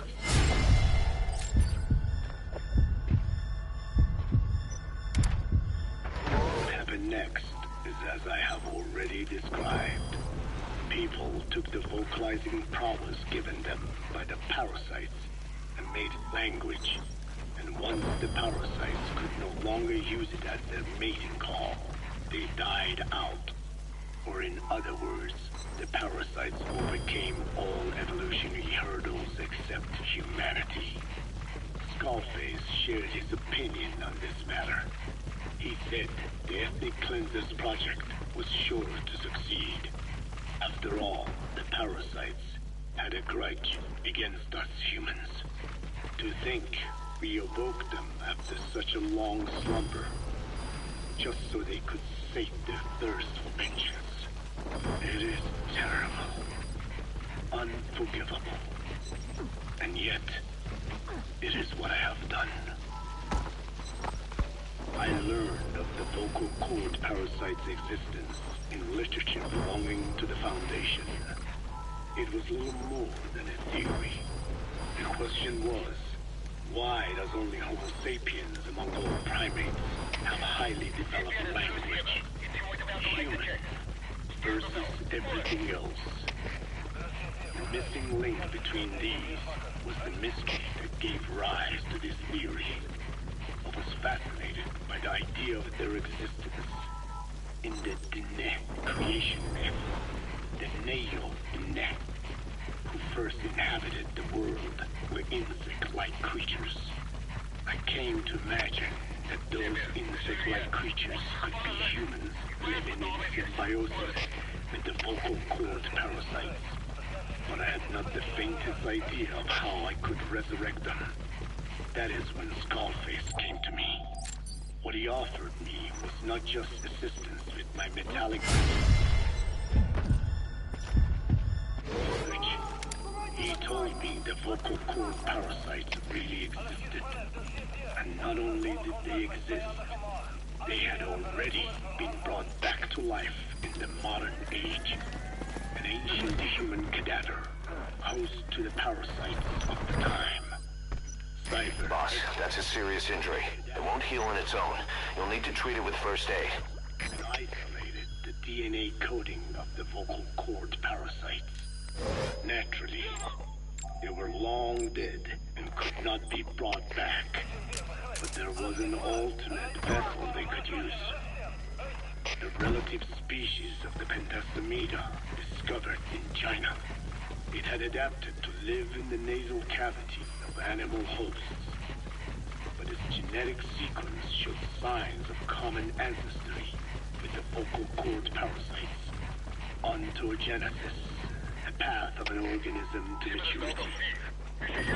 What happened next is as I have already described. People took the vocalizing prowess given them by the parasites and made it language. And once the parasites could no longer use it as their mating call, they died out. Or in other words, the parasites overcame all evolutionary hurdles except humanity. Skullface shared his opinion on this matter. He said the Ethnic Cleansers Project was sure to succeed. After all, the parasites had a grudge against us humans. To think we awoke them after such a long slumber, just so they could sate their thirst for vengeance. It is terrible, unforgivable, and yet, it is what I have done. I learned of the vocal cord parasite's existence in literature belonging to the Foundation. It was little more than a theory. The question was, why does only Homo sapiens among all primates have highly developed language? Human versus everything else. The missing link between these was the mystery that gave rise to this theory. I was fascinated by the idea of their existence in the Dene creation myth, the Neo Dene, who first inhabited the world, were insect-like creatures. I came to imagine that those insect-like creatures could be humans living in symbiosis with the vocal cord parasites. But I had not the faintest idea of how I could resurrect them. That is when Skullface came to me. What he offered me was not just assistance with my metallic research. He told me the vocal cord parasites really existed. And not only did they exist, they had already been brought back to life in the modern age. An ancient human cadaver, host to the parasites of the time. Cypher. Boss, that's a serious injury. It won't heal on its own. You'll need to treat it with first aid. And isolated the DNA coding of the vocal cord parasites. Naturally, they were long dead and could not be brought back. But there was an alternate vessel they could use. The relative species of the Pentastamida, discovered in China. It had adapted to live in the nasal cavity of animal hosts. But its genetic sequence showed signs of common ancestry with the vocal cord parasites. Ontogenesis, a path of an organism to maturity.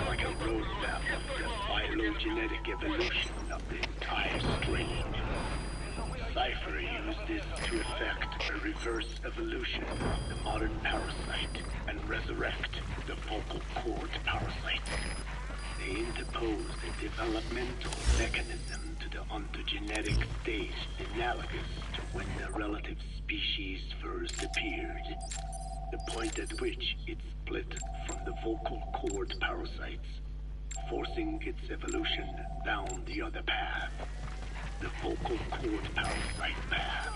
Like a roadmap of the phylogenetic evolution of the entire strain. Cypher used this to effect a reverse evolution of the modern parasite and resurrect the vocal cord parasite. They interposed a developmental mechanism to the ontogenetic stage analogous to when the relative species first appeared. The point at which it split from the vocal cord parasites, forcing its evolution down the other path. The vocal cord parasite path.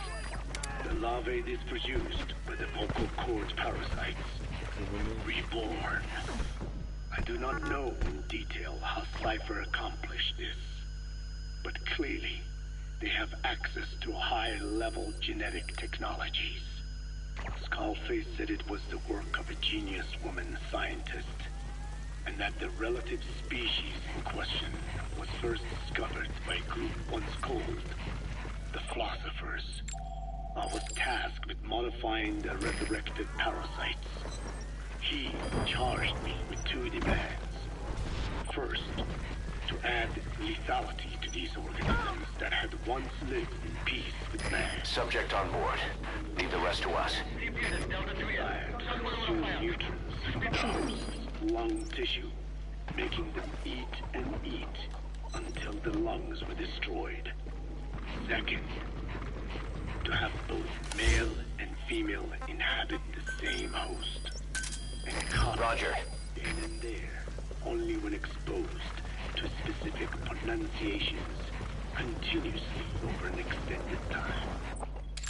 The larvae is produced by the vocal cord parasites. Reborn. I do not know in detail how Cypher accomplished this, but clearly they have access to high-level genetic technologies. Skullface said it was the work of a genius woman scientist, and that the relative species in question was first discovered by a group once called the Philosophers. I was tasked with modifying the resurrected parasites. He charged me with two demands. First, to add lethality to these organisms that had once lived in peace with man. Subject on board. Leave the rest to us. Desired to consume nutrients from the host's lung tissue, making them eat and eat until the lungs were destroyed. Second, to have both male and female inhabit the same host. And cut Roger. in and there, only when exposed to specific pronunciations continuously over an extended time.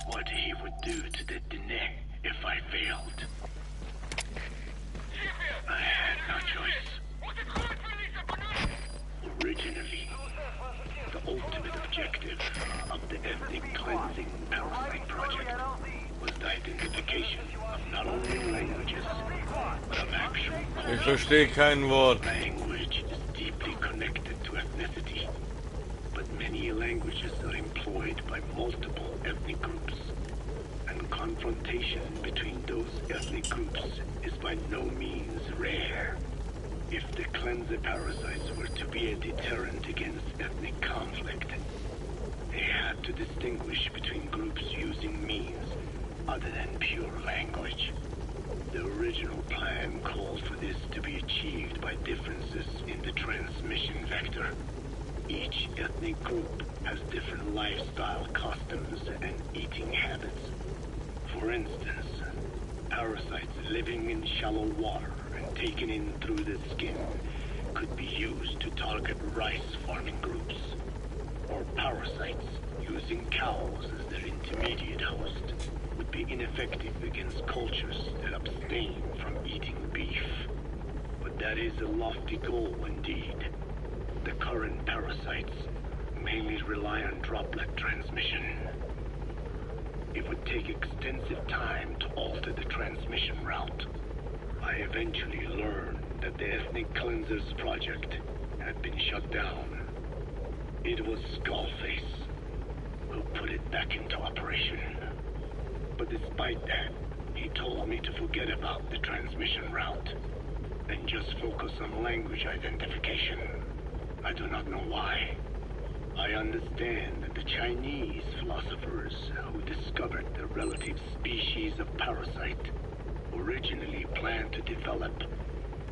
What he would do to the Dene if I failed. I had no choice. Originally, the ultimate objective of the ethnic cleansing parasite project was the identification of not only languages, but of actual Ich verstehe kein Wort. Language is deeply connected to ethnicity, but many languages are employed by multiple ethnic groups, and confrontation between those ethnic groups is by no means rare. If the cleanser parasites were to be a deterrent against ethnic conflict, they had to distinguish between groups using means other than pure language. The original plan called for this to be achieved by differences in the transmission vector. Each ethnic group has different lifestyle customs and eating habits. For instance, parasites living in shallow water and taken in through the skin could be used to target rice farming groups. Or parasites using cows as their intermediate host would be ineffective against cultures that abstain from eating beef. But that is a lofty goal indeed. The current parasites mainly rely on droplet transmission. It would take extensive time to alter the transmission route. I eventually learned that the Ethnic Cleansers project had been shut down. It was Skullface who put it back into operation. But despite that, he told me to forget about the transmission route and just focus on language identification. I do not know why. I understand that the Chinese philosophers who discovered the relative species of parasite originally planned to develop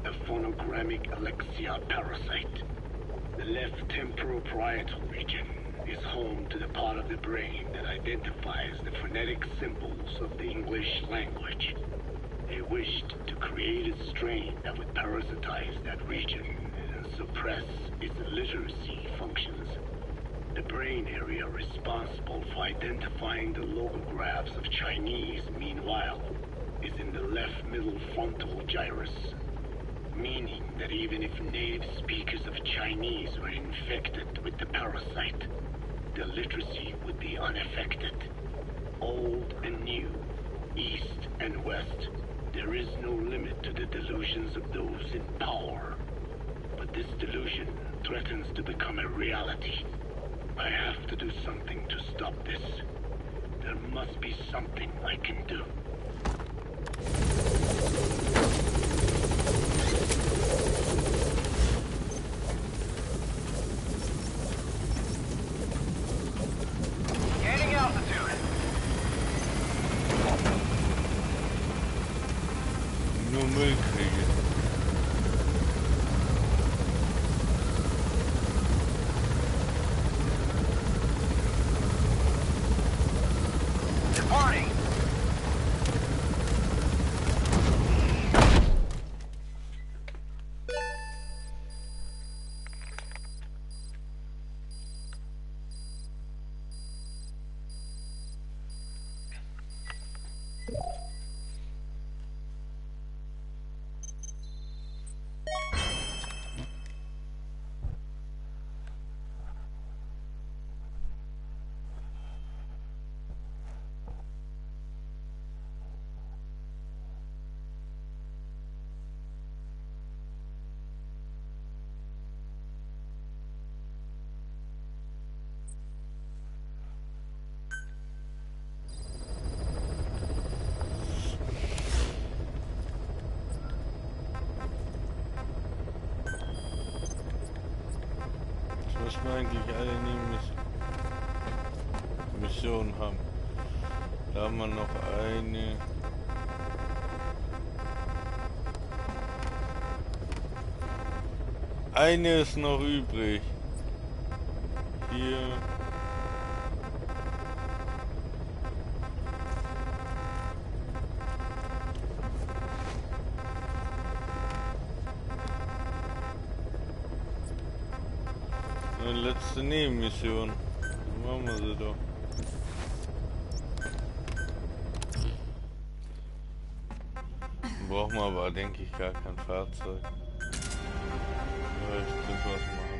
a phonogrammic Alexia parasite. The left temporal parietal region is home to the part of the brain that identifies the phonetic symbols of the English language. They wished to create a strain that would parasitize that region and suppress its literacy functions. The brain area responsible for identifying the logographs of Chinese, meanwhile, is in the left middle frontal gyrus, meaning that even if native speakers of Chinese were infected with the parasite, the literacy would be unaffected. Old and new, east and west, there is no limit to the delusions of those in power. But this delusion threatens to become a reality. I have to do something to stop this. There must be something I can do. Gaining altitude. Nur Müll kriege. Departing. Müssen wir eigentlich alle Missionen haben. Da haben wir noch eine. Eine ist noch übrig. Hier. Eine letzte Nebenmission. Dann machen wir sie doch. Brauchen wir aber, denke ich, gar kein Fahrzeug. Ja, ich muss was machen.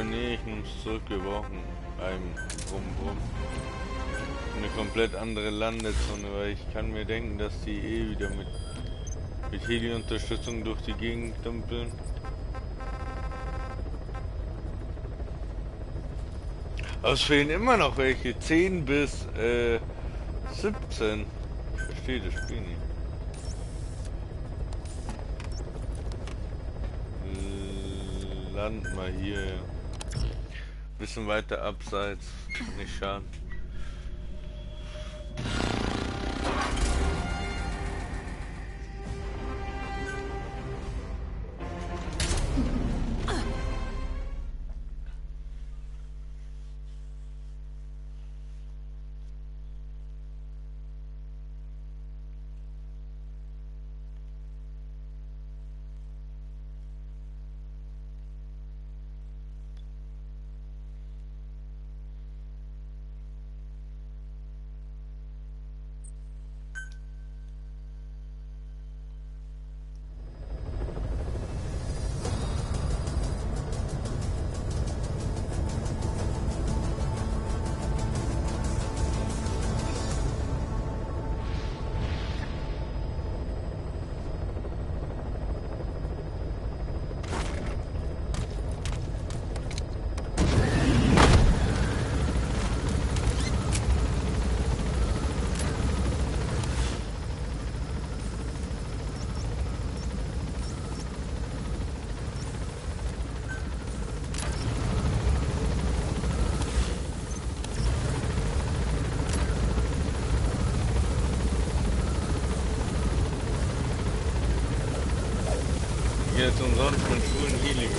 Nee, ich nehme es zurück. Wir brauchen einen Rum. Eine komplett andere Landezone, weil ich kann mir denken, dass die eh wieder mit Heli-Unterstützung durch die Gegend dümpeln. Aber es fehlen immer noch welche. 10 bis 17. Ich verstehe das Spiel nicht. Landen mal hier. Bisschen weiter abseits. Nicht schaden. Jetzt umsonst mit coolen Healing.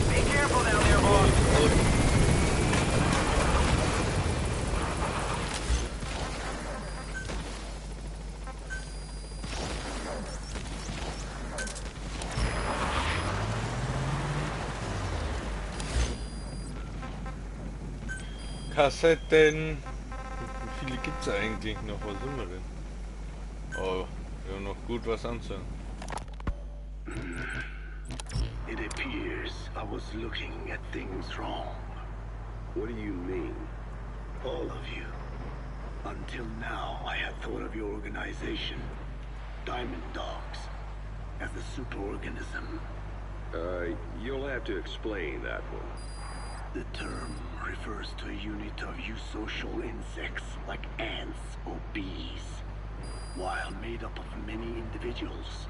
Be careful down there, boss. Kassetten. Wie viele gibt's eigentlich noch? Wo sind wir denn? Oh, wir haben noch gut was anzuhören. It appears I was looking at things wrong. What do you mean? All of you. Until now, I had thought of your organization, Diamond Dogs, as a superorganism. You'll have to explain that one. The term refers to a unit of eusocial insects like ants or bees. While made up of many individuals,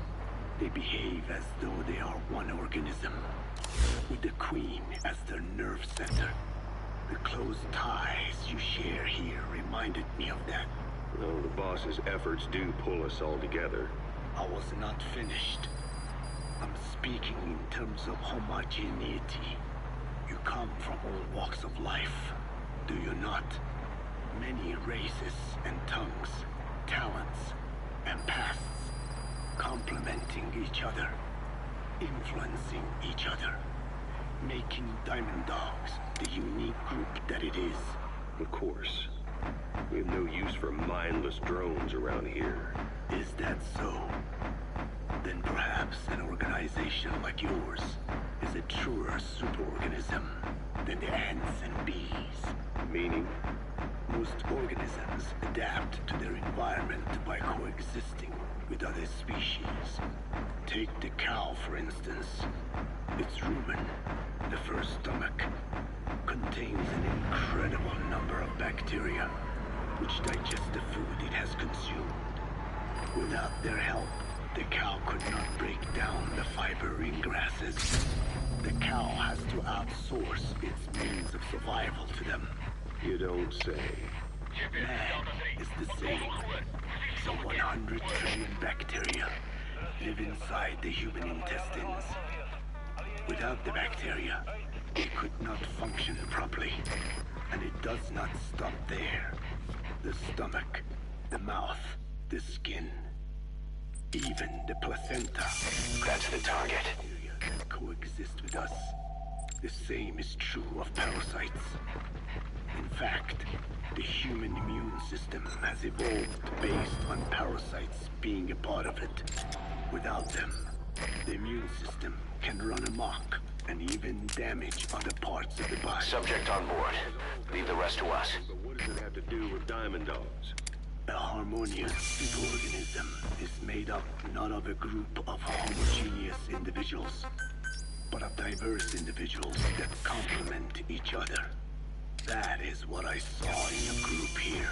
they behave as though they are one organism, with the Queen as their nerve center. The close ties you share here reminded me of that. Well, the boss's efforts do pull us all together. I was not finished. I'm speaking in terms of homogeneity. You come from all walks of life, do you not? Many races and tongues, talents and pasts, complementing each other, influencing each other, making Diamond Dogs the unique group that it is. Of course. We have no use for mindless drones around here. Is that so? Then perhaps an organization like yours is a truer superorganism than the ants and bees. Meaning? Most organisms adapt to their environment by coexisting with other species. Take the cow, for instance. Its rumen, the first stomach, contains an incredible number of bacteria which digest the food it has consumed. Without their help, the cow could not break down the fiber in grasses. The cow has to outsource its means of survival to them. You don't say. Man is the same. Some 100 trillion bacteria live inside the human intestines. Without the bacteria, they could not function properly. And it does not stop there. The stomach, the mouth, the skin, even the placenta. That's the target. Bacteria that coexist with us. The same is true of parasites. In fact, the human immune system has evolved based on parasites being a part of it. Without them, the immune system can run amok and even damage other parts of the body. Subject on board. Leave the rest to us. But what does it have to do with Diamond Dogs? A harmonious superorganism is made up not of a group of homogeneous individuals, but of diverse individuals that complement each other. That is what I saw in your group here.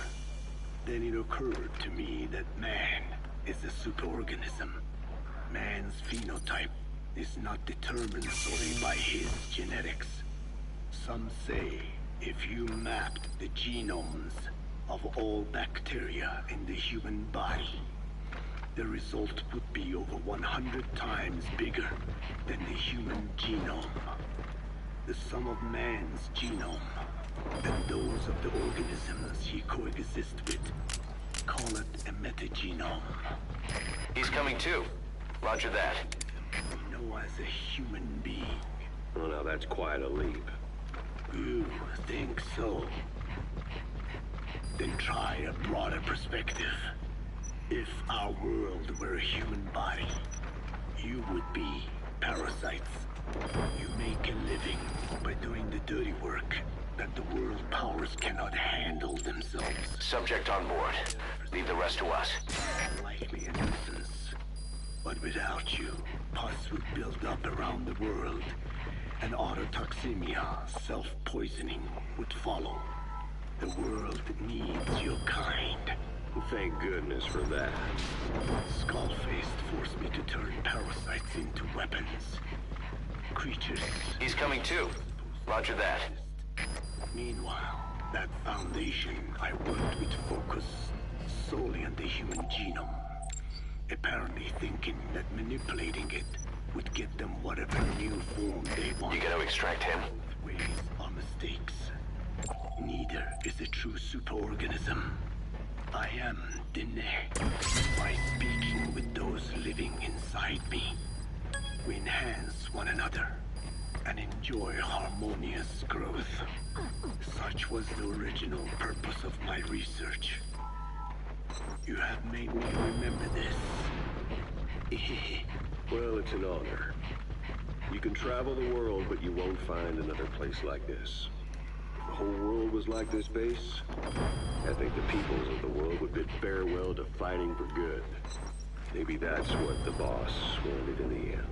Then it occurred to me that man is a superorganism. Man's phenotype is not determined solely by his genetics. Some say if you mapped the genomes of all bacteria in the human body, the result would be over 100 times bigger than the human genome. The sum of man's genome and those of the organisms he coexists with, call it a metagenome. He's coming too. Roger that. We know as a human being. Well, now that's quite a leap. You think so? Then try a broader perspective. If our world were a human body, you would be parasites. You make a living by doing the dirty work that the world powers cannot handle themselves. Subject on board. Leave the rest to us. Likely a nuisance. But without you, pus would build up around the world, and autotoxemia, self-poisoning, would follow. The world needs your kind. Thank goodness for that. Skullfaced forced me to turn parasites into weapons. Creatures. He's coming too. Roger that. Meanwhile, that foundation I worked with focused solely on the human genome. Apparently thinking that manipulating it would get them whatever new form they want. You gotta extract him. Both ways are mistakes. Neither is a true superorganism. I am Dine. By speaking with those living inside me, we enhance one another and enjoy harmonious growth. Such was the original purpose of my research. You have made me remember this. Well, it's an honor. You can travel the world, but you won't find another place like this. If the whole world was like this base, I think the peoples of the world would bid farewell to fighting for good. Maybe that's what the boss wanted in the end.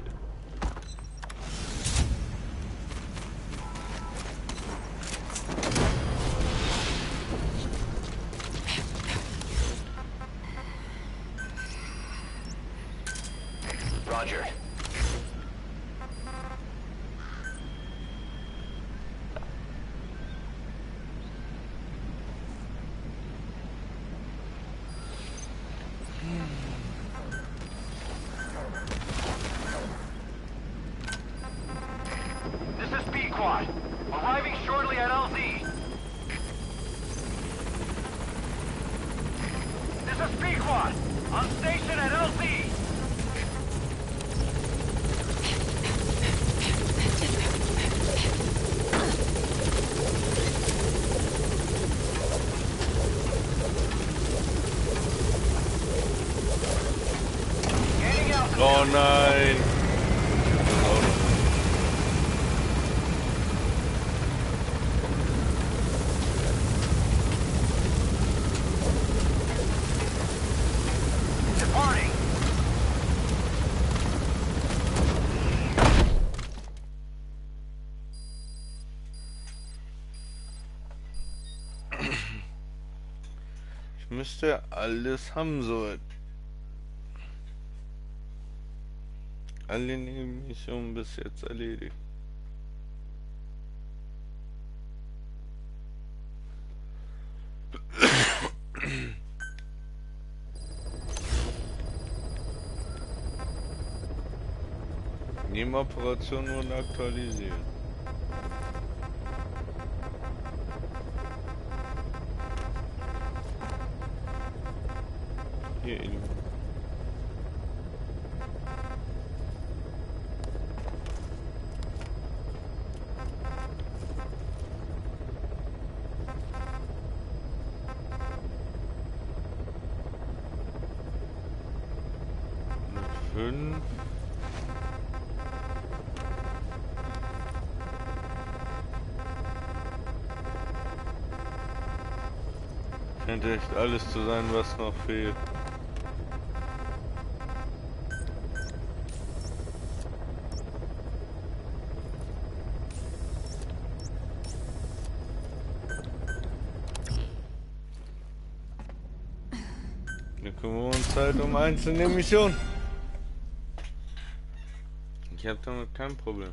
Roger. This is B-Quad. Arriving shortly at LZ. This is B-Quad. On station at LZ. Scanning out. Oh nein! Departing. Ich müsste alles haben, so. Alle Nebenmissionen bis jetzt erledigt. Nebenoperationen wurden aktualisiert. Hier in fünf. Scheint echt alles zu sein, was noch fehlt. Wir kümmern uns halt um einzelne Missionen. Ich habe damit kein Problem.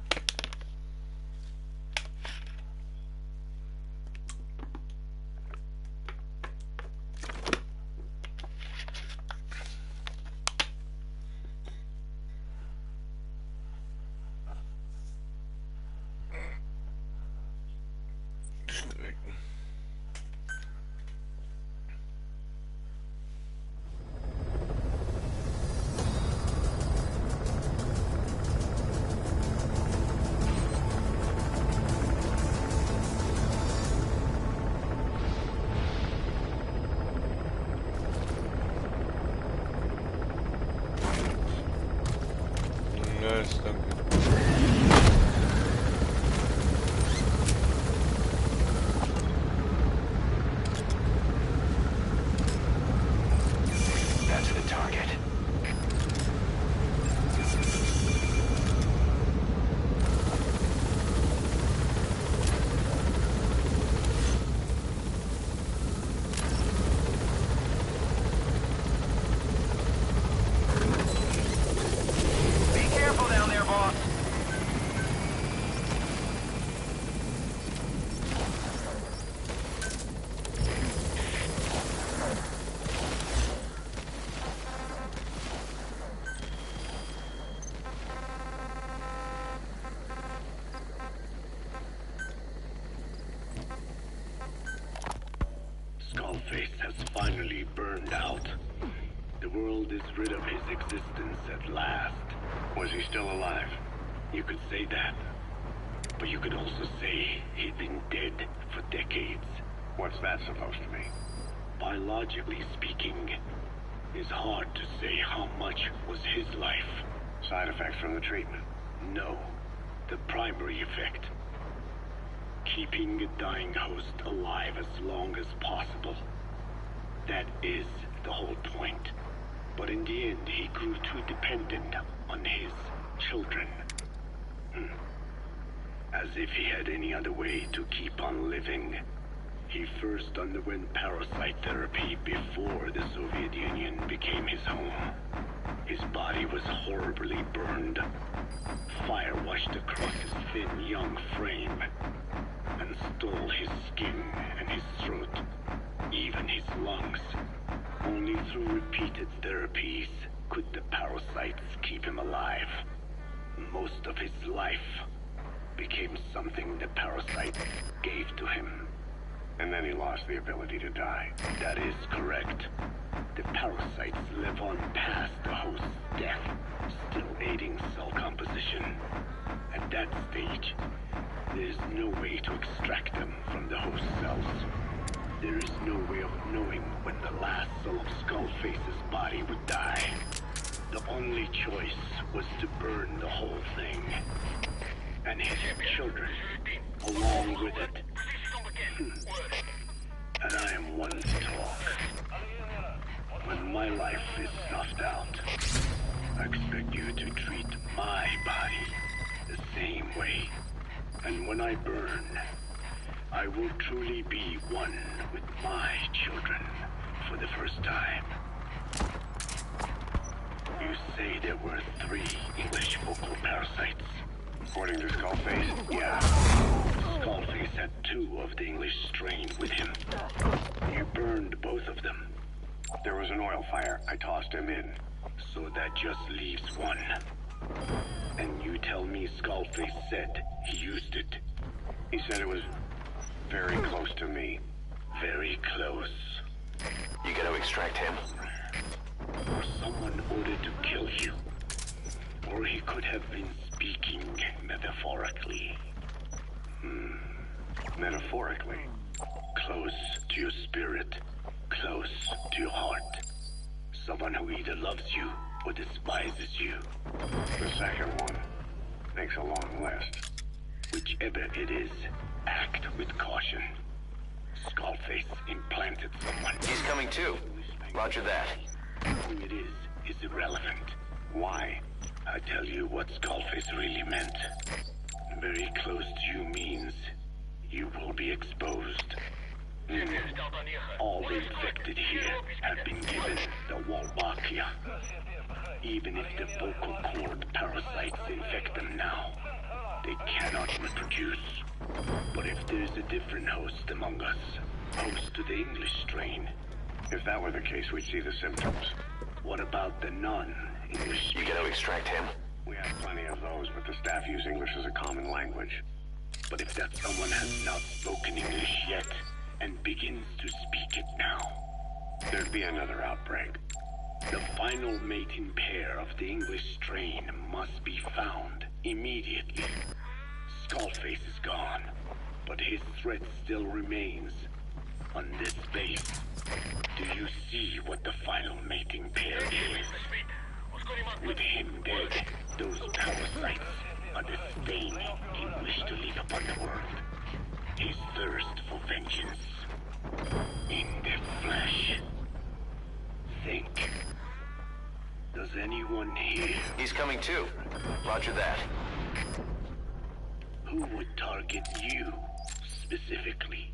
Nice, danke. That's the target. Be careful down there, boss. has finally burned out. The world is rid of his existence at last. Was he still alive? You could say that. But you could also say he'd been dead for decades. What's that supposed to mean? Biologically speaking, it's hard to say how much was his life. Side effects from the treatment? No. The primary effect. Keeping a dying host alive as long as possible. That is the whole point. But in the end, he grew too dependent on his children. As if he had any other way to keep on living. He first underwent parasite therapy before the Soviet Union became his home. His body was horribly burned. Fire washed across his thin young frame and stole his skin and his throat, even his lungs. Only through repeated therapies could the parasites keep him alive. Most of his life became something the parasites gave to him. And then he lost the ability to die. That is correct. The parasites live on past the host's death, still aiding cell composition. At that stage, there is no way to extract them from the host cells. There is no way of knowing when the last cell of Skullface's body would die. The only choice was to burn the whole thing. And his children, along with it. And I am one to talk. When my life is snuffed out, I expect you to treat my body the same way. And when I burn, I will truly be one with my children for the first time. You say there were 3 English vocal parasites. According to Skullface? Yeah. Skullface had 2 of the English strain with him. You burned both of them. There was an oil fire. I tossed him in. So that just leaves 1. And you tell me Skullface said he used it. He said it was very close to me. Very close. You gotta extract him. Or someone ordered to kill you. Or he could have been speaking metaphorically. Metaphorically? Close to your spirit. Close to your heart. Someone who either loves you or despises you. The second one makes a long list. Whichever it is, act with caution. Skullface implanted someone. He's coming too. Roger that. Who it is irrelevant. Why? I tell you what Skullface really meant. Very close to you means you will be exposed. All the infected here have been given the Wolbachia. Even if the vocal cord parasites infect them now, they cannot reproduce. But if there is a different host among us, host to the English strain. If that were the case, we'd see the symptoms. What about the non-English? You gotta extract him. We have plenty of those, but the staff use English as a common language. But if that someone has not spoken English yet, and begins to speak it now, there'd be another outbreak. The final mating pair of the English strain must be found immediately. Skullface is gone, but his threat still remains. On this base, do you see what the final mating pair is? With him dead, those parasites are the stain he wished to leave upon the world. His thirst for vengeance. In their flesh. Think. Does anyone here? He's coming too. Roger that. Who would target you, specifically?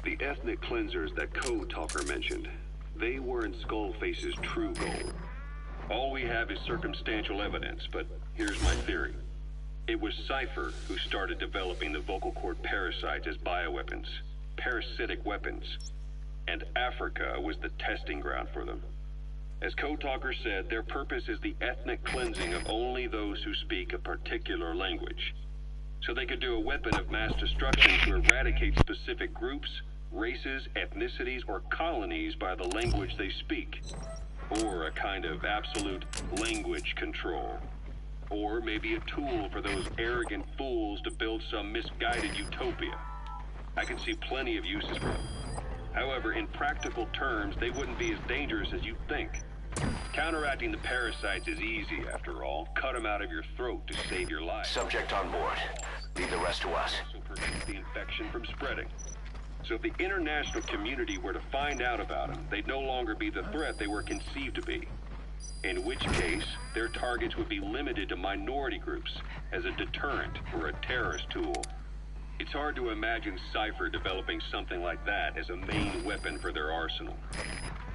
The ethnic cleansers that Code Talker mentioned, they weren't Skullface's true goal. All we have is circumstantial evidence, but here's my theory. It was Cypher who started developing the vocal cord parasites as bioweapons, parasitic weapons, and Africa was the testing ground for them. As Code Talker said, their purpose is the ethnic cleansing of only those who speak a particular language. So they could do a weapon of mass destruction to eradicate specific groups races, ethnicities, or colonies by the language they speak. Or a kind of absolute language control. Or maybe a tool for those arrogant fools to build some misguided utopia. I can see plenty of uses for them. However, in practical terms, they wouldn't be as dangerous as you think. Counteracting the parasites is easy, after all. Cut them out of your throat to save your life. Subject on board. Leave the rest to us. Also prevents the infection from spreading. So if the international community were to find out about them, they'd no longer be the threat they were conceived to be. In which case, their targets would be limited to minority groups as a deterrent or a terrorist tool. It's hard to imagine Cypher developing something like that as a main weapon for their arsenal.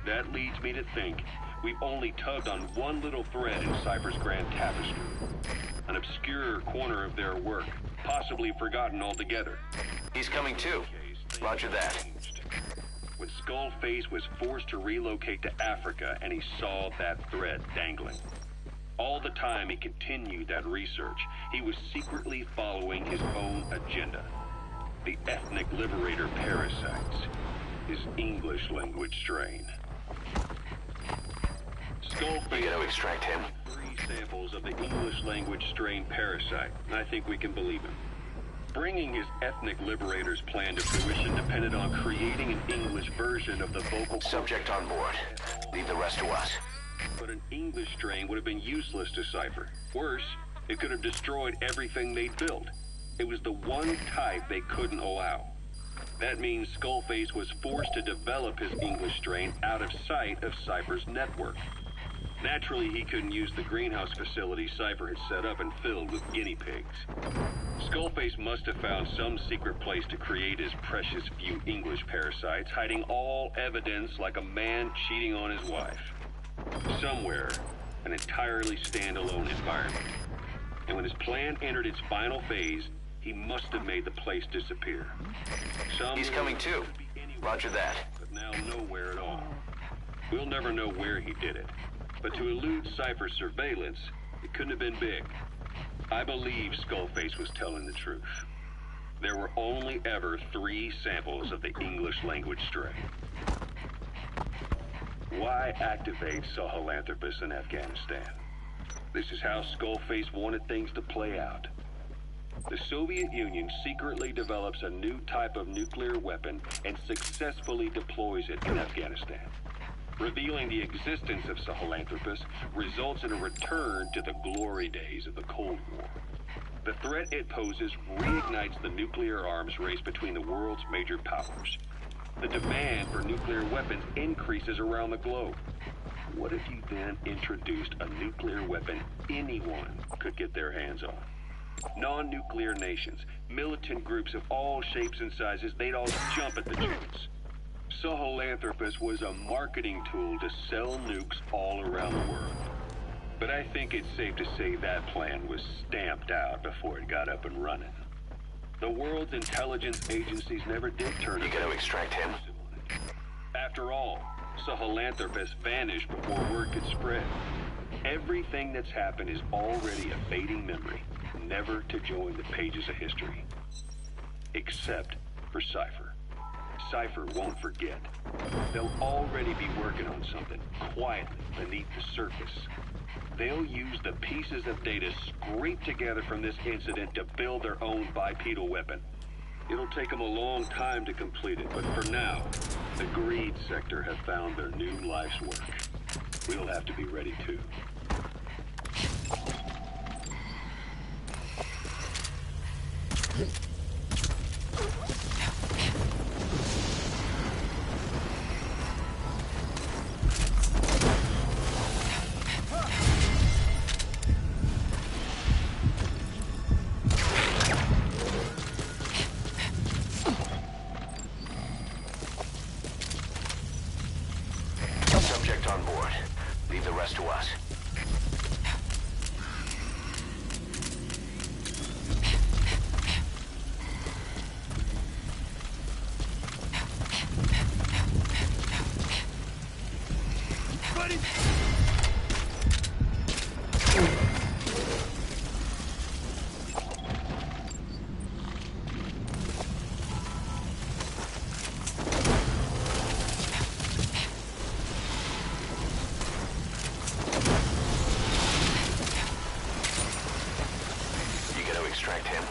That leads me to think we've only tugged on one little thread in Cypher's grand tapestry. An obscure corner of their work, possibly forgotten altogether. He's coming too. Roger that. When Skullface was forced to relocate to Africa and he saw that thread dangling. All the time he continued that research, he was secretly following his own agenda. The ethnic liberator parasites. His English language strain. Skullface You gotta extract him. 3 samples of the English language strain parasite, and I think we can believe him. Bringing his ethnic liberator's plan to fruition depended on creating an English version of the vocal Subject on board. Leave the rest to us. But an English strain would have been useless to Cypher. Worse, it could have destroyed everything they'd built. It was the one type they couldn't allow. That means Skullface was forced to develop his English strain out of sight of Cypher's network. Naturally, he couldn't use the greenhouse facility Cypher had set up and filled with guinea pigs. Skullface must have found some secret place to create his precious few English parasites, hiding all evidence like a man cheating on his wife. Somewhere, an entirely standalone environment. And when his plan entered its final phase, he must have made the place disappear. He's coming too. Roger that. But now nowhere at all. We'll never know where he did it. But to elude Cypher's surveillance, it couldn't have been big. I believe Skullface was telling the truth. There were only ever 3 samples of the English language strain. Why activate Sahelanthropus in Afghanistan? This is how Skullface wanted things to play out. The Soviet Union secretly develops a new type of nuclear weapon and successfully deploys it in Afghanistan. Revealing the existence of Sahelanthropus results in a return to the glory days of the Cold War. The threat it poses reignites the nuclear arms race between the world's major powers. The demand for nuclear weapons increases around the globe. What if you then introduced a nuclear weapon anyone could get their hands on? Non-nuclear nations, militant groups of all shapes and sizes, they'd all jump at the chance. Sahelanthropus was a marketing tool to sell nukes all around the world. But I think it's safe to say that plan was stamped out before it got up and running. The world's intelligence agencies never did turn You gotta extract him. After all, Sahelanthropus vanished before word could spread. Everything that's happened is already a fading memory, never to join the pages of history. Except for Cypher. Cypher won't forget. They'll already be working on something, quietly beneath the surface. They'll use the pieces of data scraped together from this incident to build their own bipedal weapon. It'll take them a long time to complete it, but for now, the greed sector have found their new life's work. We'll have to be ready too. Subject on board. Leave the rest to us. extract him.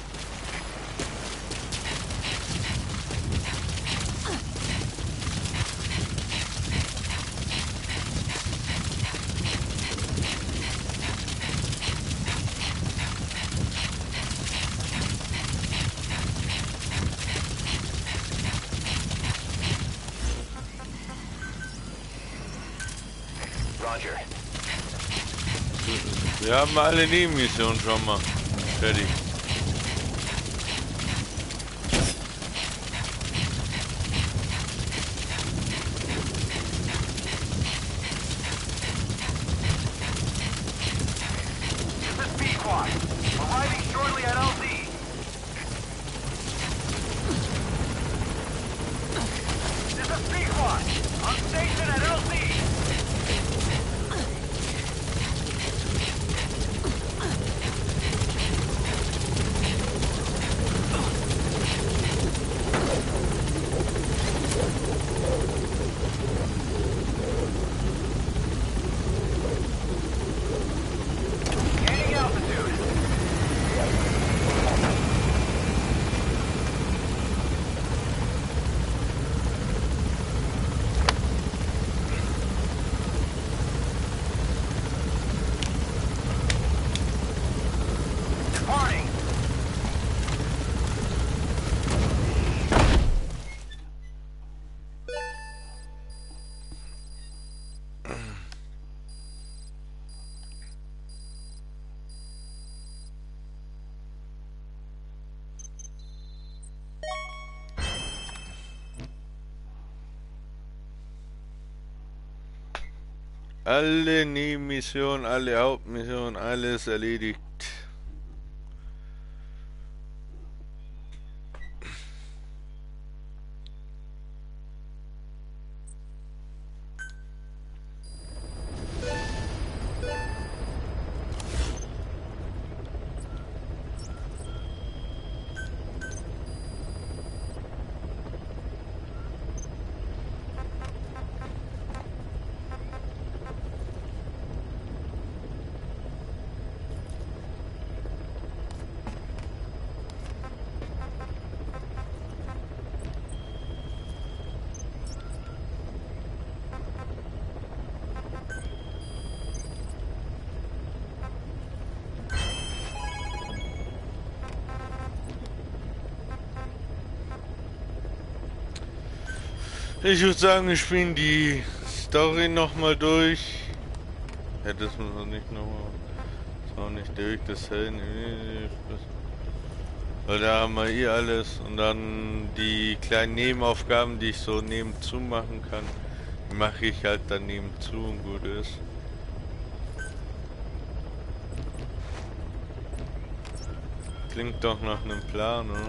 Roger. Wir haben alle Nebenmissionen schon mal fertig. This is Pequod. Arriving shortly at LZ. This is Pequod. On station at LZ. Gaining altitude. Departing. Alle Nebenmissionen, alle Hauptmissionen, alles erledigt. Ich würde sagen, wir spielen die Story nochmal durch. Ja, das muss man nicht nochmal. Das war nicht durch, das Hellen. Weil da haben wir eh alles. Und dann die kleinen Nebenaufgaben, die ich so nebenzu machen kann, die mache ich halt dann nebenzu und gut ist. Klingt doch nach einem Plan, oder?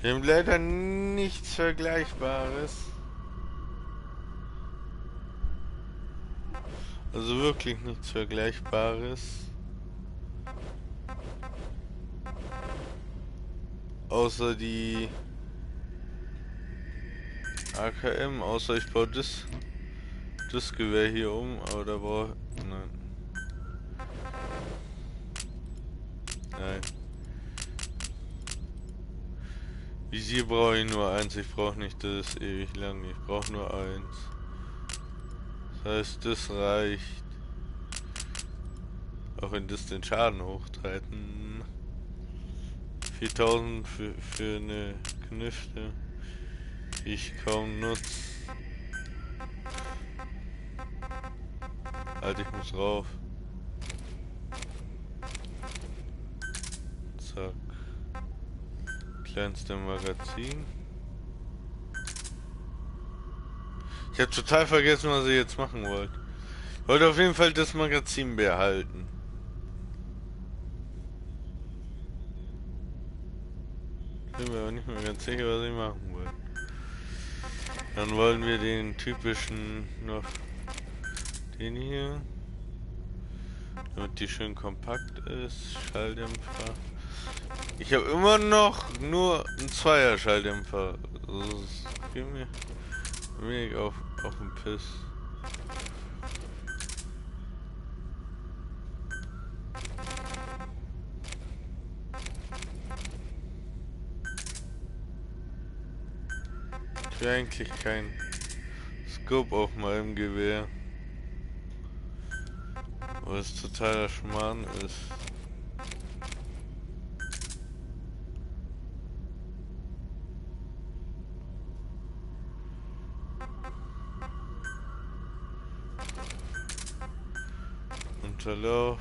Wir haben leider nichts Vergleichbares. Also wirklich nichts Vergleichbares. Außer die AKM, außer ich baue das Gewehr hier um, aber da brauche nein. Nein. Visier brauche ich nur eins, ich brauche nicht das ewig lang, ich brauche nur eins. Das heißt, das reicht. Auch wenn das den Schaden hochtreibt. 4000 für eine Knifte, die ich kaum nutze. Alter, ich muss rauf. Zack. Kleinste Magazin. Ich habe total vergessen, was ich jetzt machen wollte. Ich wollte auf jeden Fall das Magazin behalten. Ich bin mir aber nicht mehr ganz sicher, was ich machen wollte. Dann wollen wir den typischen noch den hier. Damit die schön kompakt ist. Schalldämpfer. Ich habe immer noch nur einen Zweier Schalldämpfer. Das geht mir wenig auf den Piss. Ich will eigentlich kein Scope auf meinem Gewehr. Weil es totaler Schmarrn ist. Unterlauf.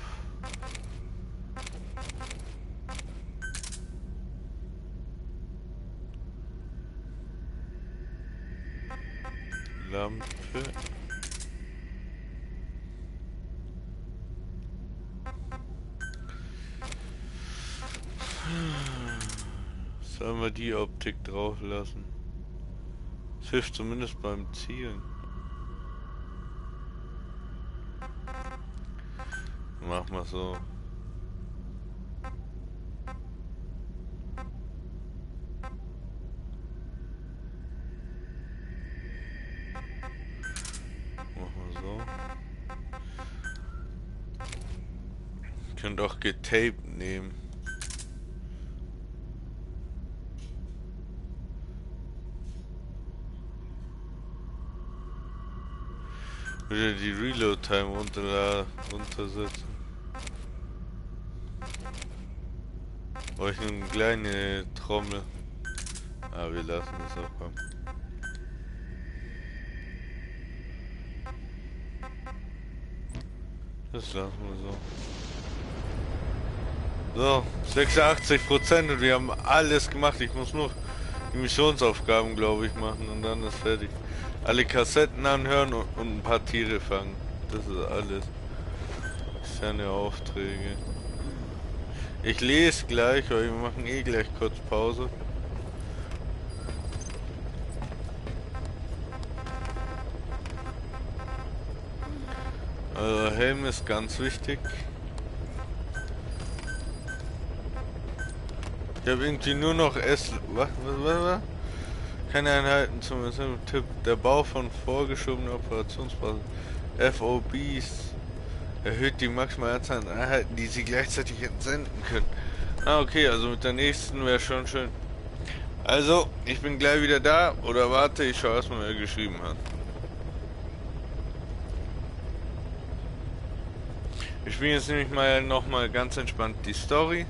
Lampe. Sollen wir die Optik drauf lassen? Das hilft zumindest beim Zielen. Machen wir so. Machen wir so. Ihr könnt auch getaped nehmen. Wieder die Reload-Time runtersetzen. Brauche ich eine kleine Trommel. Ah, wir lassen das auch kommen. Das lassen wir so. So, 86% und wir haben alles gemacht. Ich muss nur die Missionsaufgaben, glaube ich, machen und dann ist fertig. Alle Kassetten anhören und ein paar Tiere fangen. Das ist alles. Externe Aufträge. Ich lese gleich, weil wir machen eh gleich kurz Pause. Also Helm ist ganz wichtig. Ich habe irgendwie nur noch Was? Keine Einheiten zum Tipp. Der Bau von vorgeschobenen Operationsbasen FOBs erhöht die maximale Anzahl an Einheiten, die sie gleichzeitig entsenden können. Ah, okay, also mit der nächsten wäre schon schön. Also, ich bin gleich wieder da. Oder warte, ich schaue erstmal, wer geschrieben hat. Wir spielen jetzt nämlich mal nochmal ganz entspannt die Story.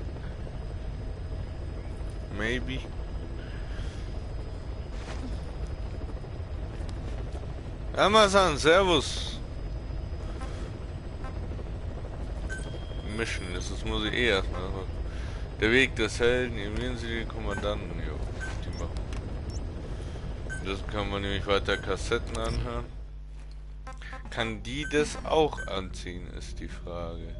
Maybe. Amazon, Servus. Mission ist, das muss ich eh erstmal. Der Weg des Helden, eliminieren Sie den Kommandanten. Jo, die machen. Das kann man nämlich weiter Kassetten anhören. Kann die das auch anziehen, ist die Frage.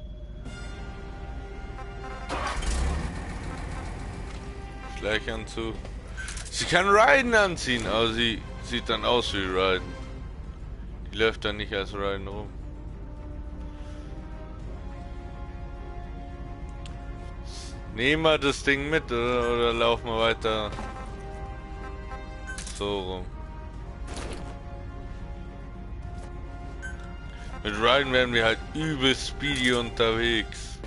Schleichanzug. Sie kann Raiden anziehen, aber sie sieht dann aus wie Raiden. Die läuft dann nicht als Raiden rum. Nehmen wir das Ding mit oder laufen wir weiter so rum? Mit Raiden werden wir halt übel speedy unterwegs.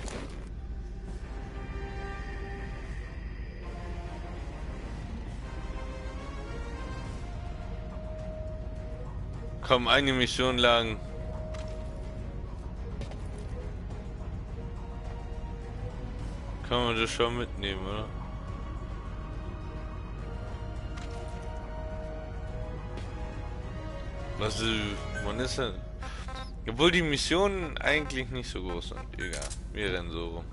Komm, eine Mission lang. Kann man das schon mitnehmen, oder? Also, man ist ja... Obwohl die Missionen eigentlich nicht so groß sind. Egal, wir rennen so rum.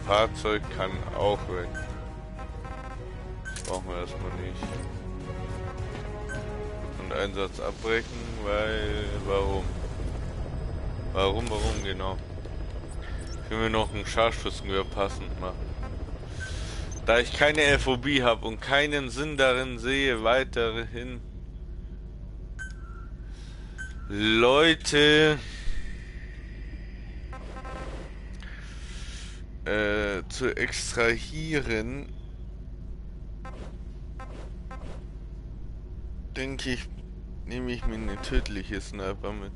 Fahrzeug kann auch weg. Das brauchen wir erstmal nicht. Und Einsatz abbrechen, weil... Warum? Warum genau? Können wir noch ein Scharfschützengewehr passend machen? Da ich keine FOB habe und keinen Sinn darin sehe, weiterhin Leute zu extrahieren, denke ich, nehme ich mir eine tödliche Sniper mit.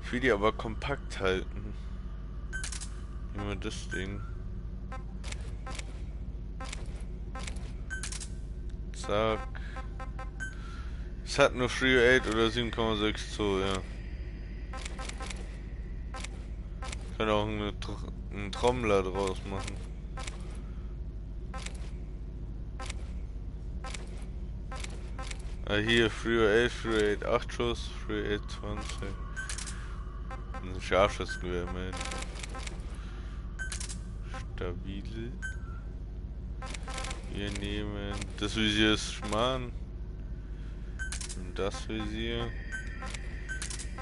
Ich will die aber kompakt halten. Nehmen wir das Ding. Zack. Es hat nur 308 oder 7,6 Zoll, ja. Ich kann auch einen Trommler draus machen. Ah, hier 308, 8 Schuss, 308, 20. Ein Scharfschützengewehr, man. Stabil. Wir nehmen das Visier ist Schmarrn. Und das Visier.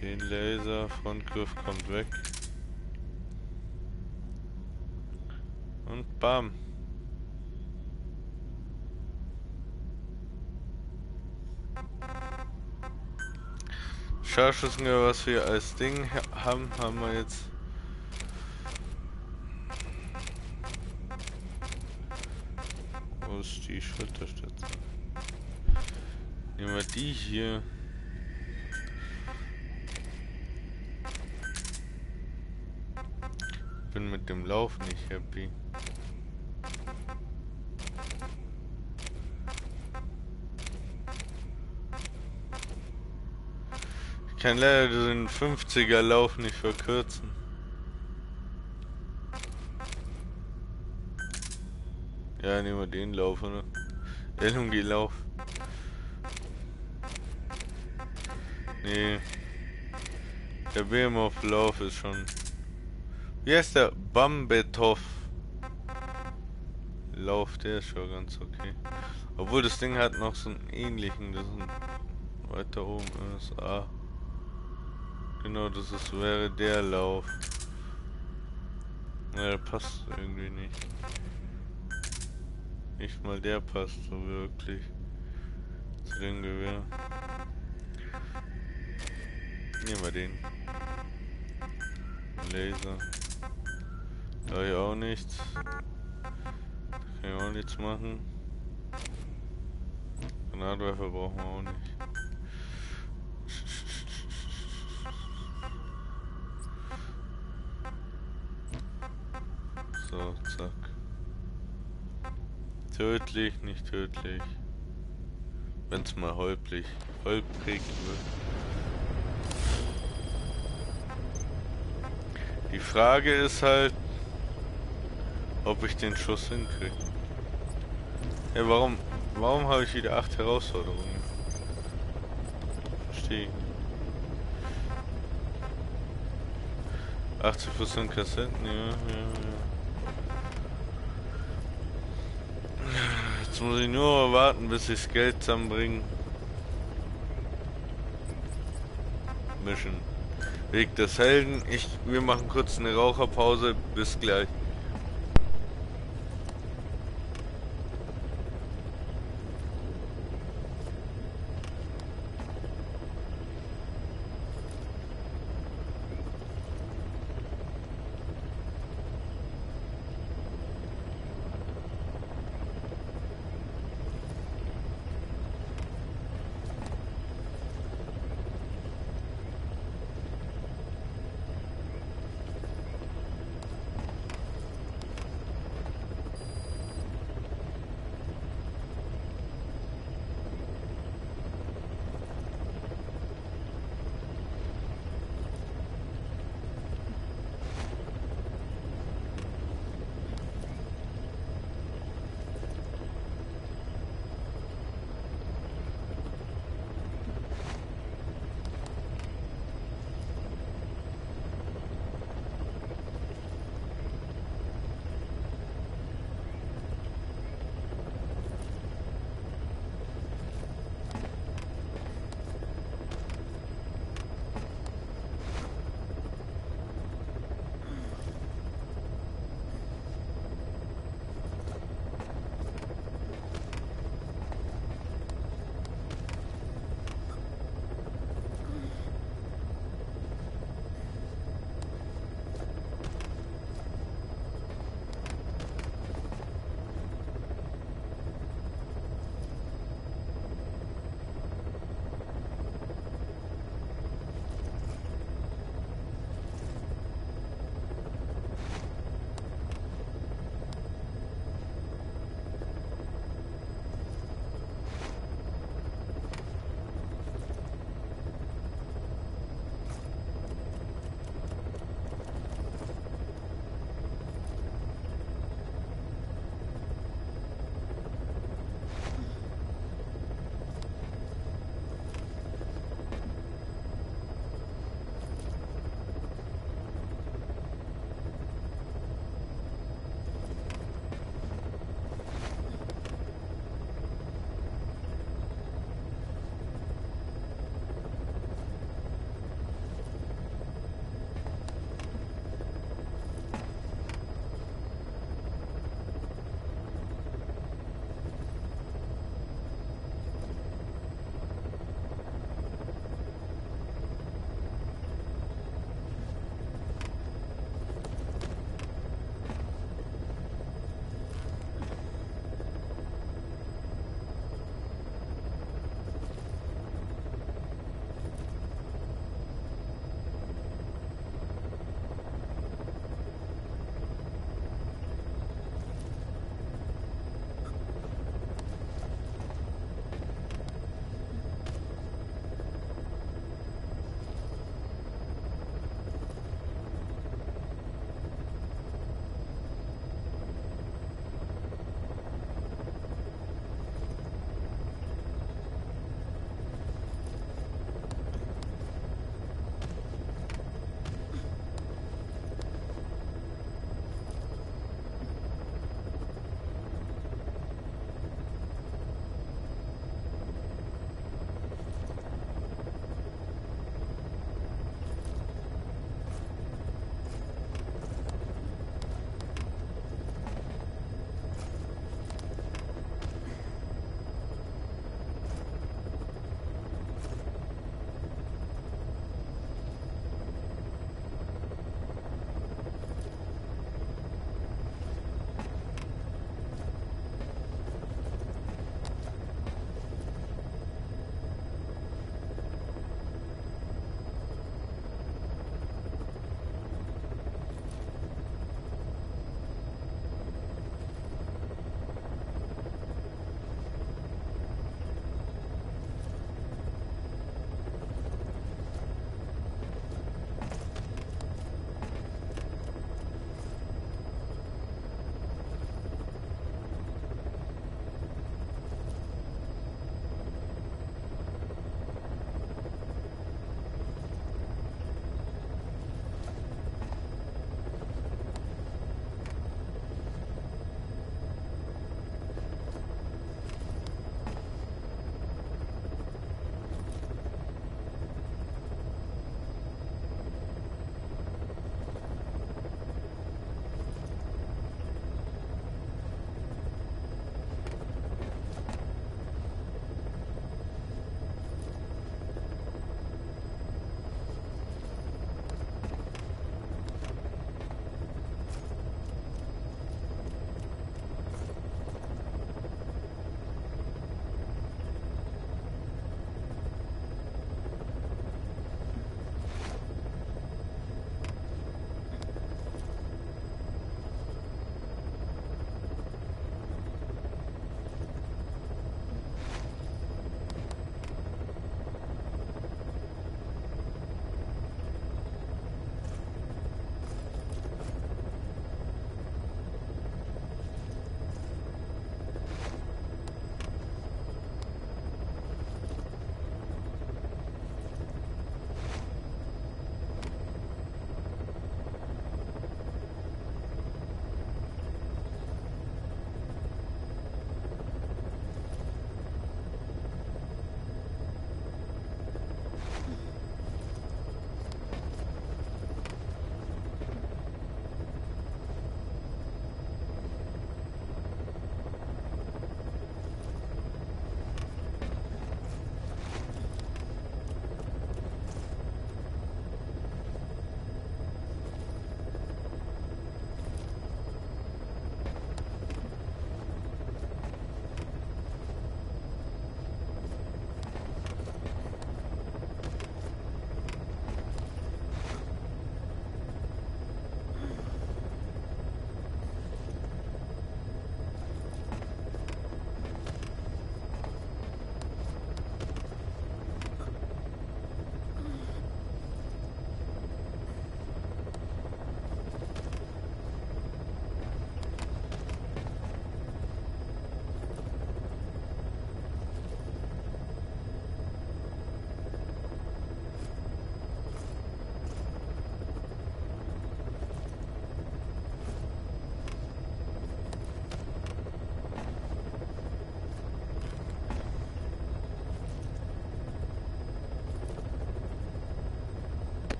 Den Laser, Frontgriff kommt weg. Und bam. Scharfschützengewehr, was wir als Ding haben wir jetzt. Wo ist die Schulterstütze? Nehmen wir die hier. Bin mit dem Lauf nicht happy. Ich kann leider den 50er Lauf nicht verkürzen. Ja, nehmen wir den Lauf, oder? LMG-Lauf. Nee. Der BMF-Lauf ist schon... Wie heißt der? Bambetov. Lauf, der ist schon ganz okay. Obwohl das Ding hat noch so einen ähnlichen, das ist weiter oben ist. Ah. Genau, das ist, wäre der Lauf. Ja, der passt irgendwie nicht. Nicht mal der passt so wirklich zu dem Gewehr. Nehmen wir den. Laser. Da ich auch nichts. Da kann ich auch nichts machen. Granatwerfer brauchen wir auch nicht. So, zack. Tödlich, nicht tödlich. Wenn's mal holprig wird. Die Frage ist halt, ob ich den Schuss hinkriege. Ja, warum habe ich wieder 8 Herausforderungen? Verstehe. 80% Kassetten, ja. Jetzt muss ich nur warten, bis ich das Geld zusammenbringe. Mission. Weg des Helden. Wir machen kurz eine Raucherpause. Bis gleich.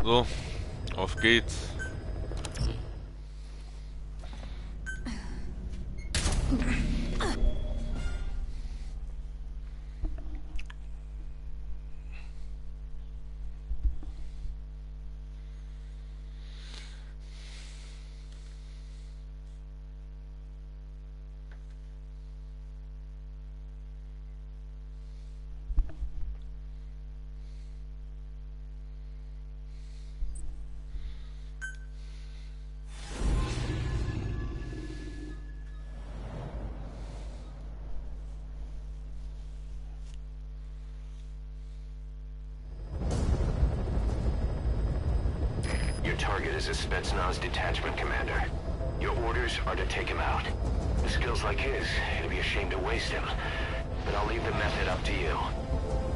So, auf geht's. Your target is a Spetsnaz detachment commander. Your orders are to take him out. With skills like his, it'd be a shame to waste him. But I'll leave the method up to you.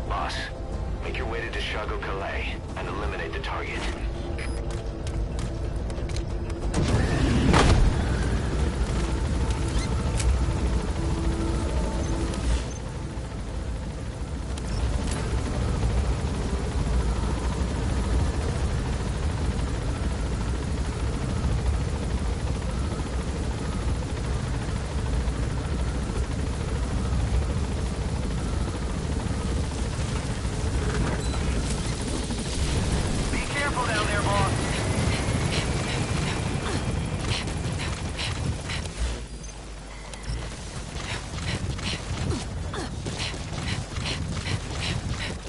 Boss, make your way to Deshago Calais and eliminate the target.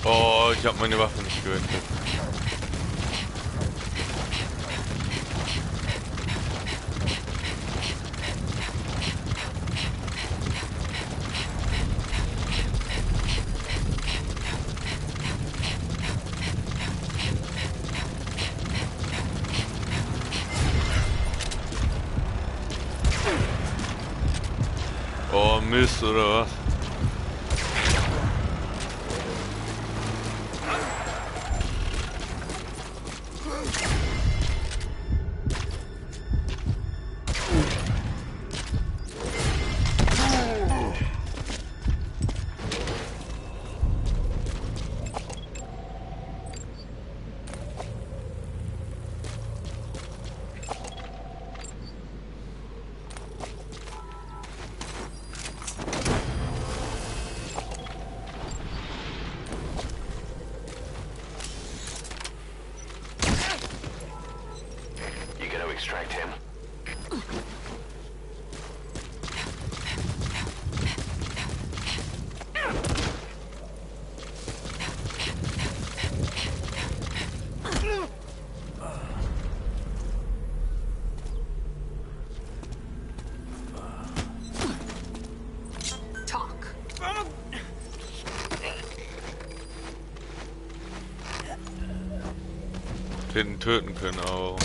Oh, ich habe meine Waffe nicht gewechselt. Oh Mist, oder was? Extract him. Talk. Hätten töten können, aber...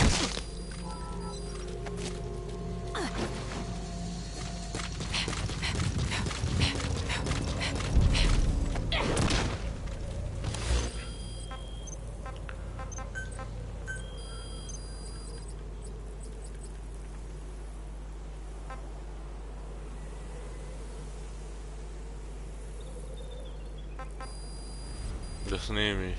Das nehme ich.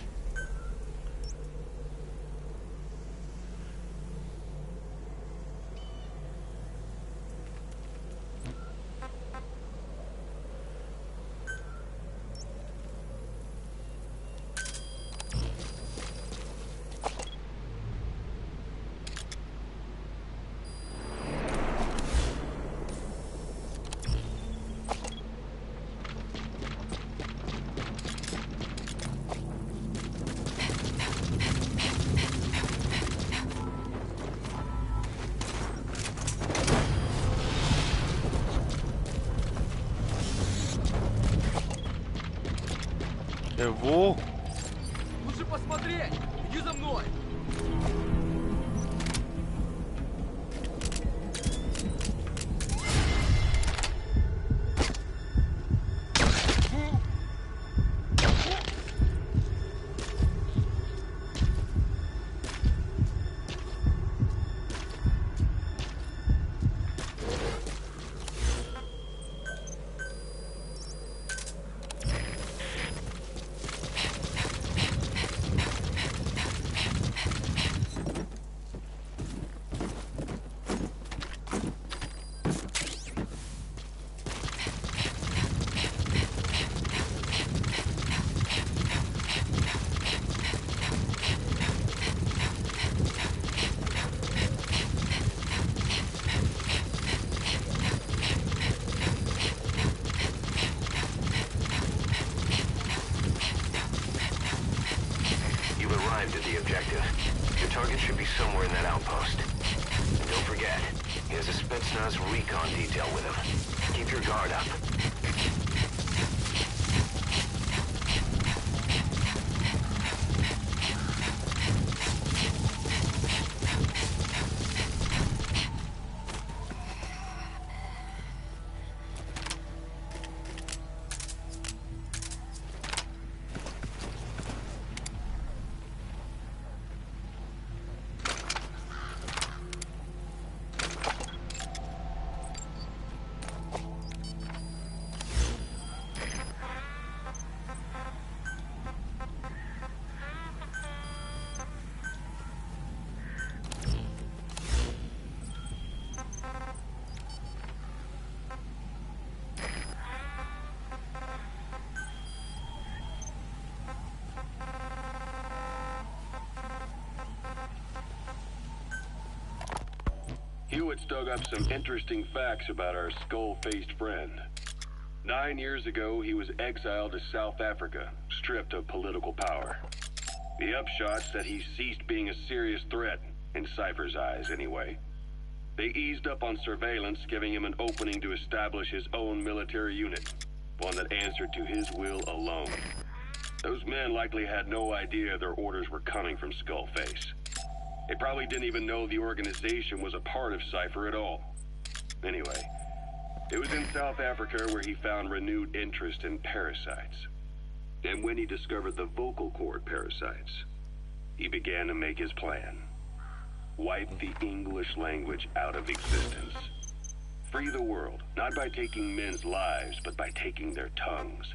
Wo? Лучше посмотреть! Иди за мной! target should be somewhere in that outpost. And don't forget, he has a Spetsnaz recon detail with him. Keep your guard up. Hewitt's dug up some interesting facts about our skull-faced friend. 9 years ago, he was exiled to South Africa, stripped of political power. The upshot's that he ceased being a serious threat, in Cypher's eyes anyway. They eased up on surveillance, giving him an opening to establish his own military unit, one that answered to his will alone. Those men likely had no idea their orders were coming from Skullface. They probably didn't even know the organization was a part of Cypher at all. Anyway, it was in South Africa where he found renewed interest in parasites. And when he discovered the vocal cord parasites, he began to make his plan. Wipe the English language out of existence. Free the world, not by taking men's lives, but by taking their tongues.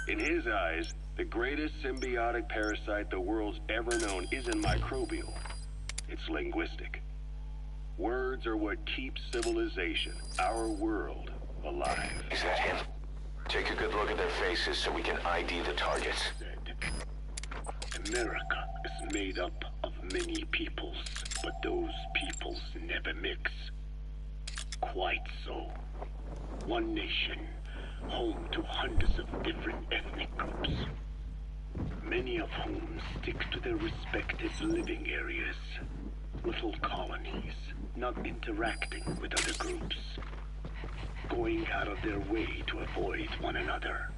In his eyes, the greatest symbiotic parasite the world's ever known isn't microbial. It's linguistic. Words are what keeps civilization, our world, alive. Is that him? Take a good look at their faces so we can ID the targets. America is made up of many peoples, but those peoples never mix. Quite so. One nation, home to hundreds of different ethnic groups, many of whom stick to their respective living areas. Little colonies, not interacting with other groups, going out of their way to avoid one another.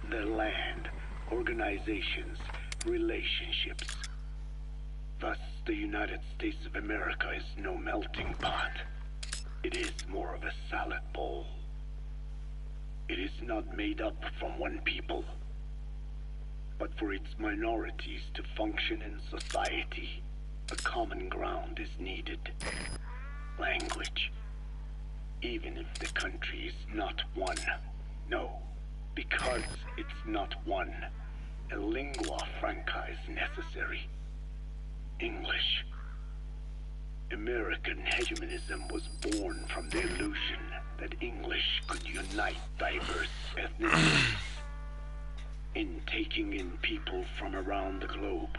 Their land, organizations, relationships. Thus, the United States of America is no melting pot. It is more of a salad bowl. It is not made up from one people, but for its minorities to function in society. A common ground is needed. Language. Even if the country is not one. No, because it's not one. A lingua franca is necessary. English. American hegemonism was born from the illusion that English could unite diverse ethnicities. In taking in people from around the globe,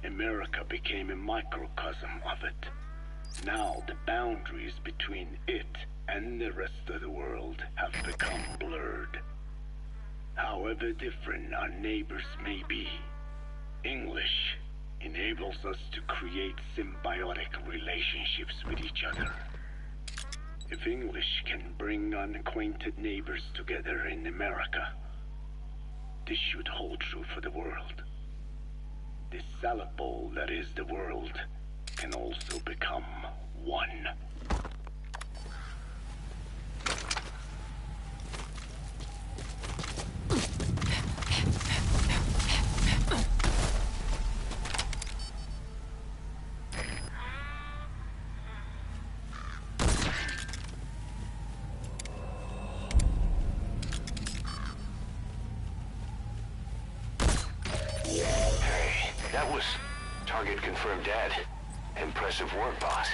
America became a microcosm of it. Now the boundaries between it and the rest of the world have become blurred. However different our neighbors may be, English enables us to create symbiotic relationships with each other. If English can bring unacquainted neighbors together in America, this should hold true for the world. This salad bowl that is the world can also become one. That was target confirmed dead. Impressive work, boss.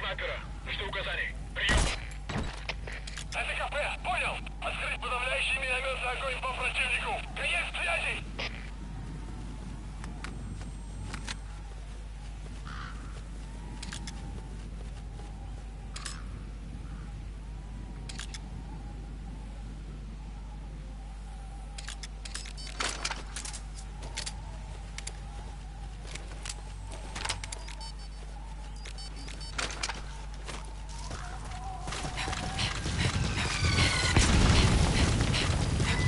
снайпера. Жду указаний. Прием. АТКП, понял. Открыть подавляющий минометный огонь по противнику. Конец связи.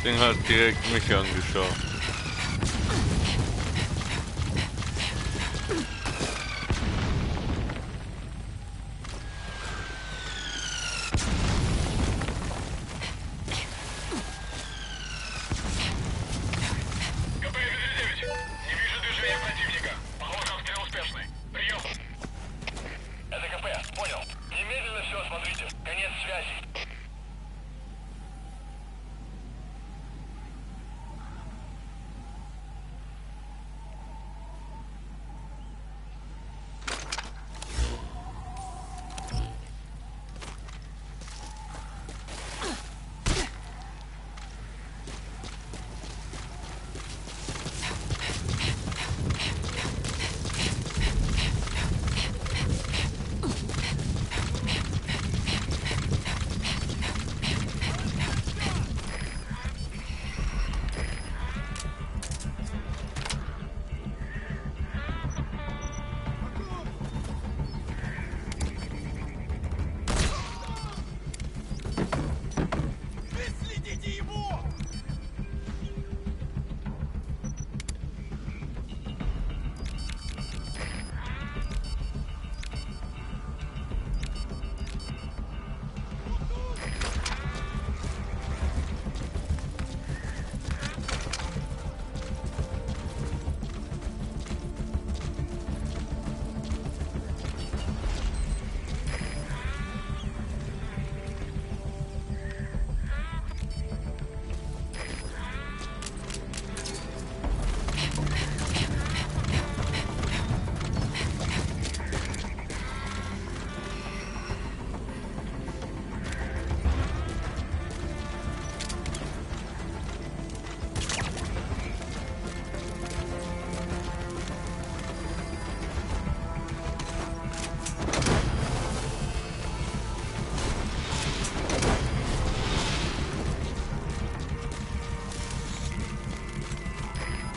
Das Ding hat direkt mich angeschaut. КП-59. Не вижу движения противника. Похоже, обстрел успешный. Прием. Это КП, понял. Немедленно все осмотрите. Конец связи.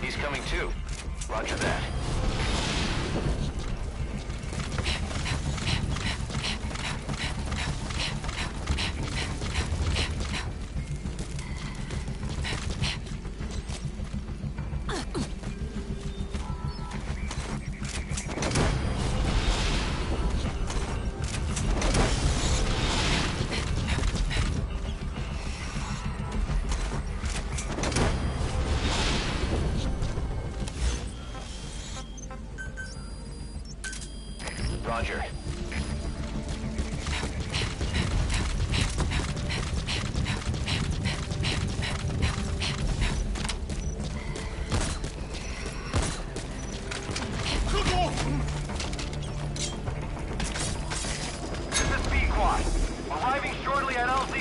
He's coming too. Roger that. Roger. This is B-Quad. Arriving shortly at LZ.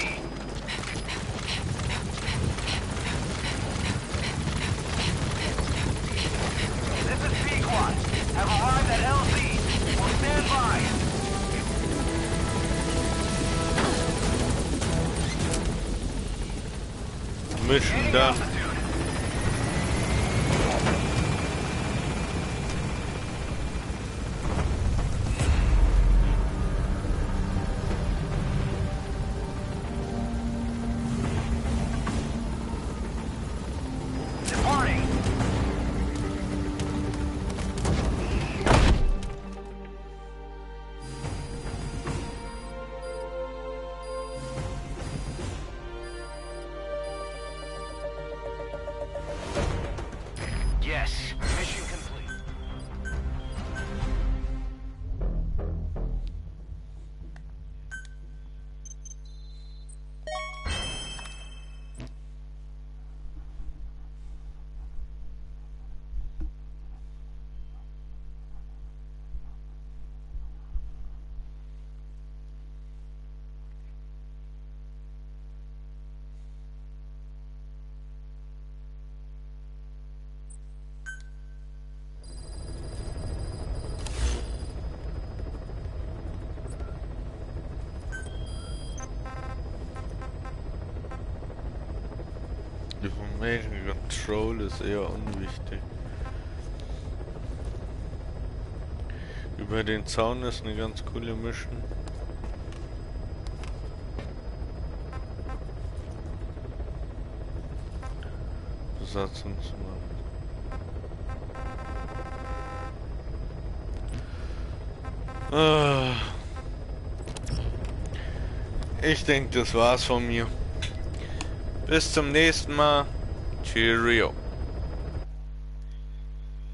This is B-Quad. Have arrived at LZ. Will stand by. Mission done. Departing. Motion Control ist eher unwichtig. Über den Zaun ist eine ganz coole Mission. Besatzungsmann. Ich denke, das war's von mir. Bis zum nächsten Mal. Cheerio.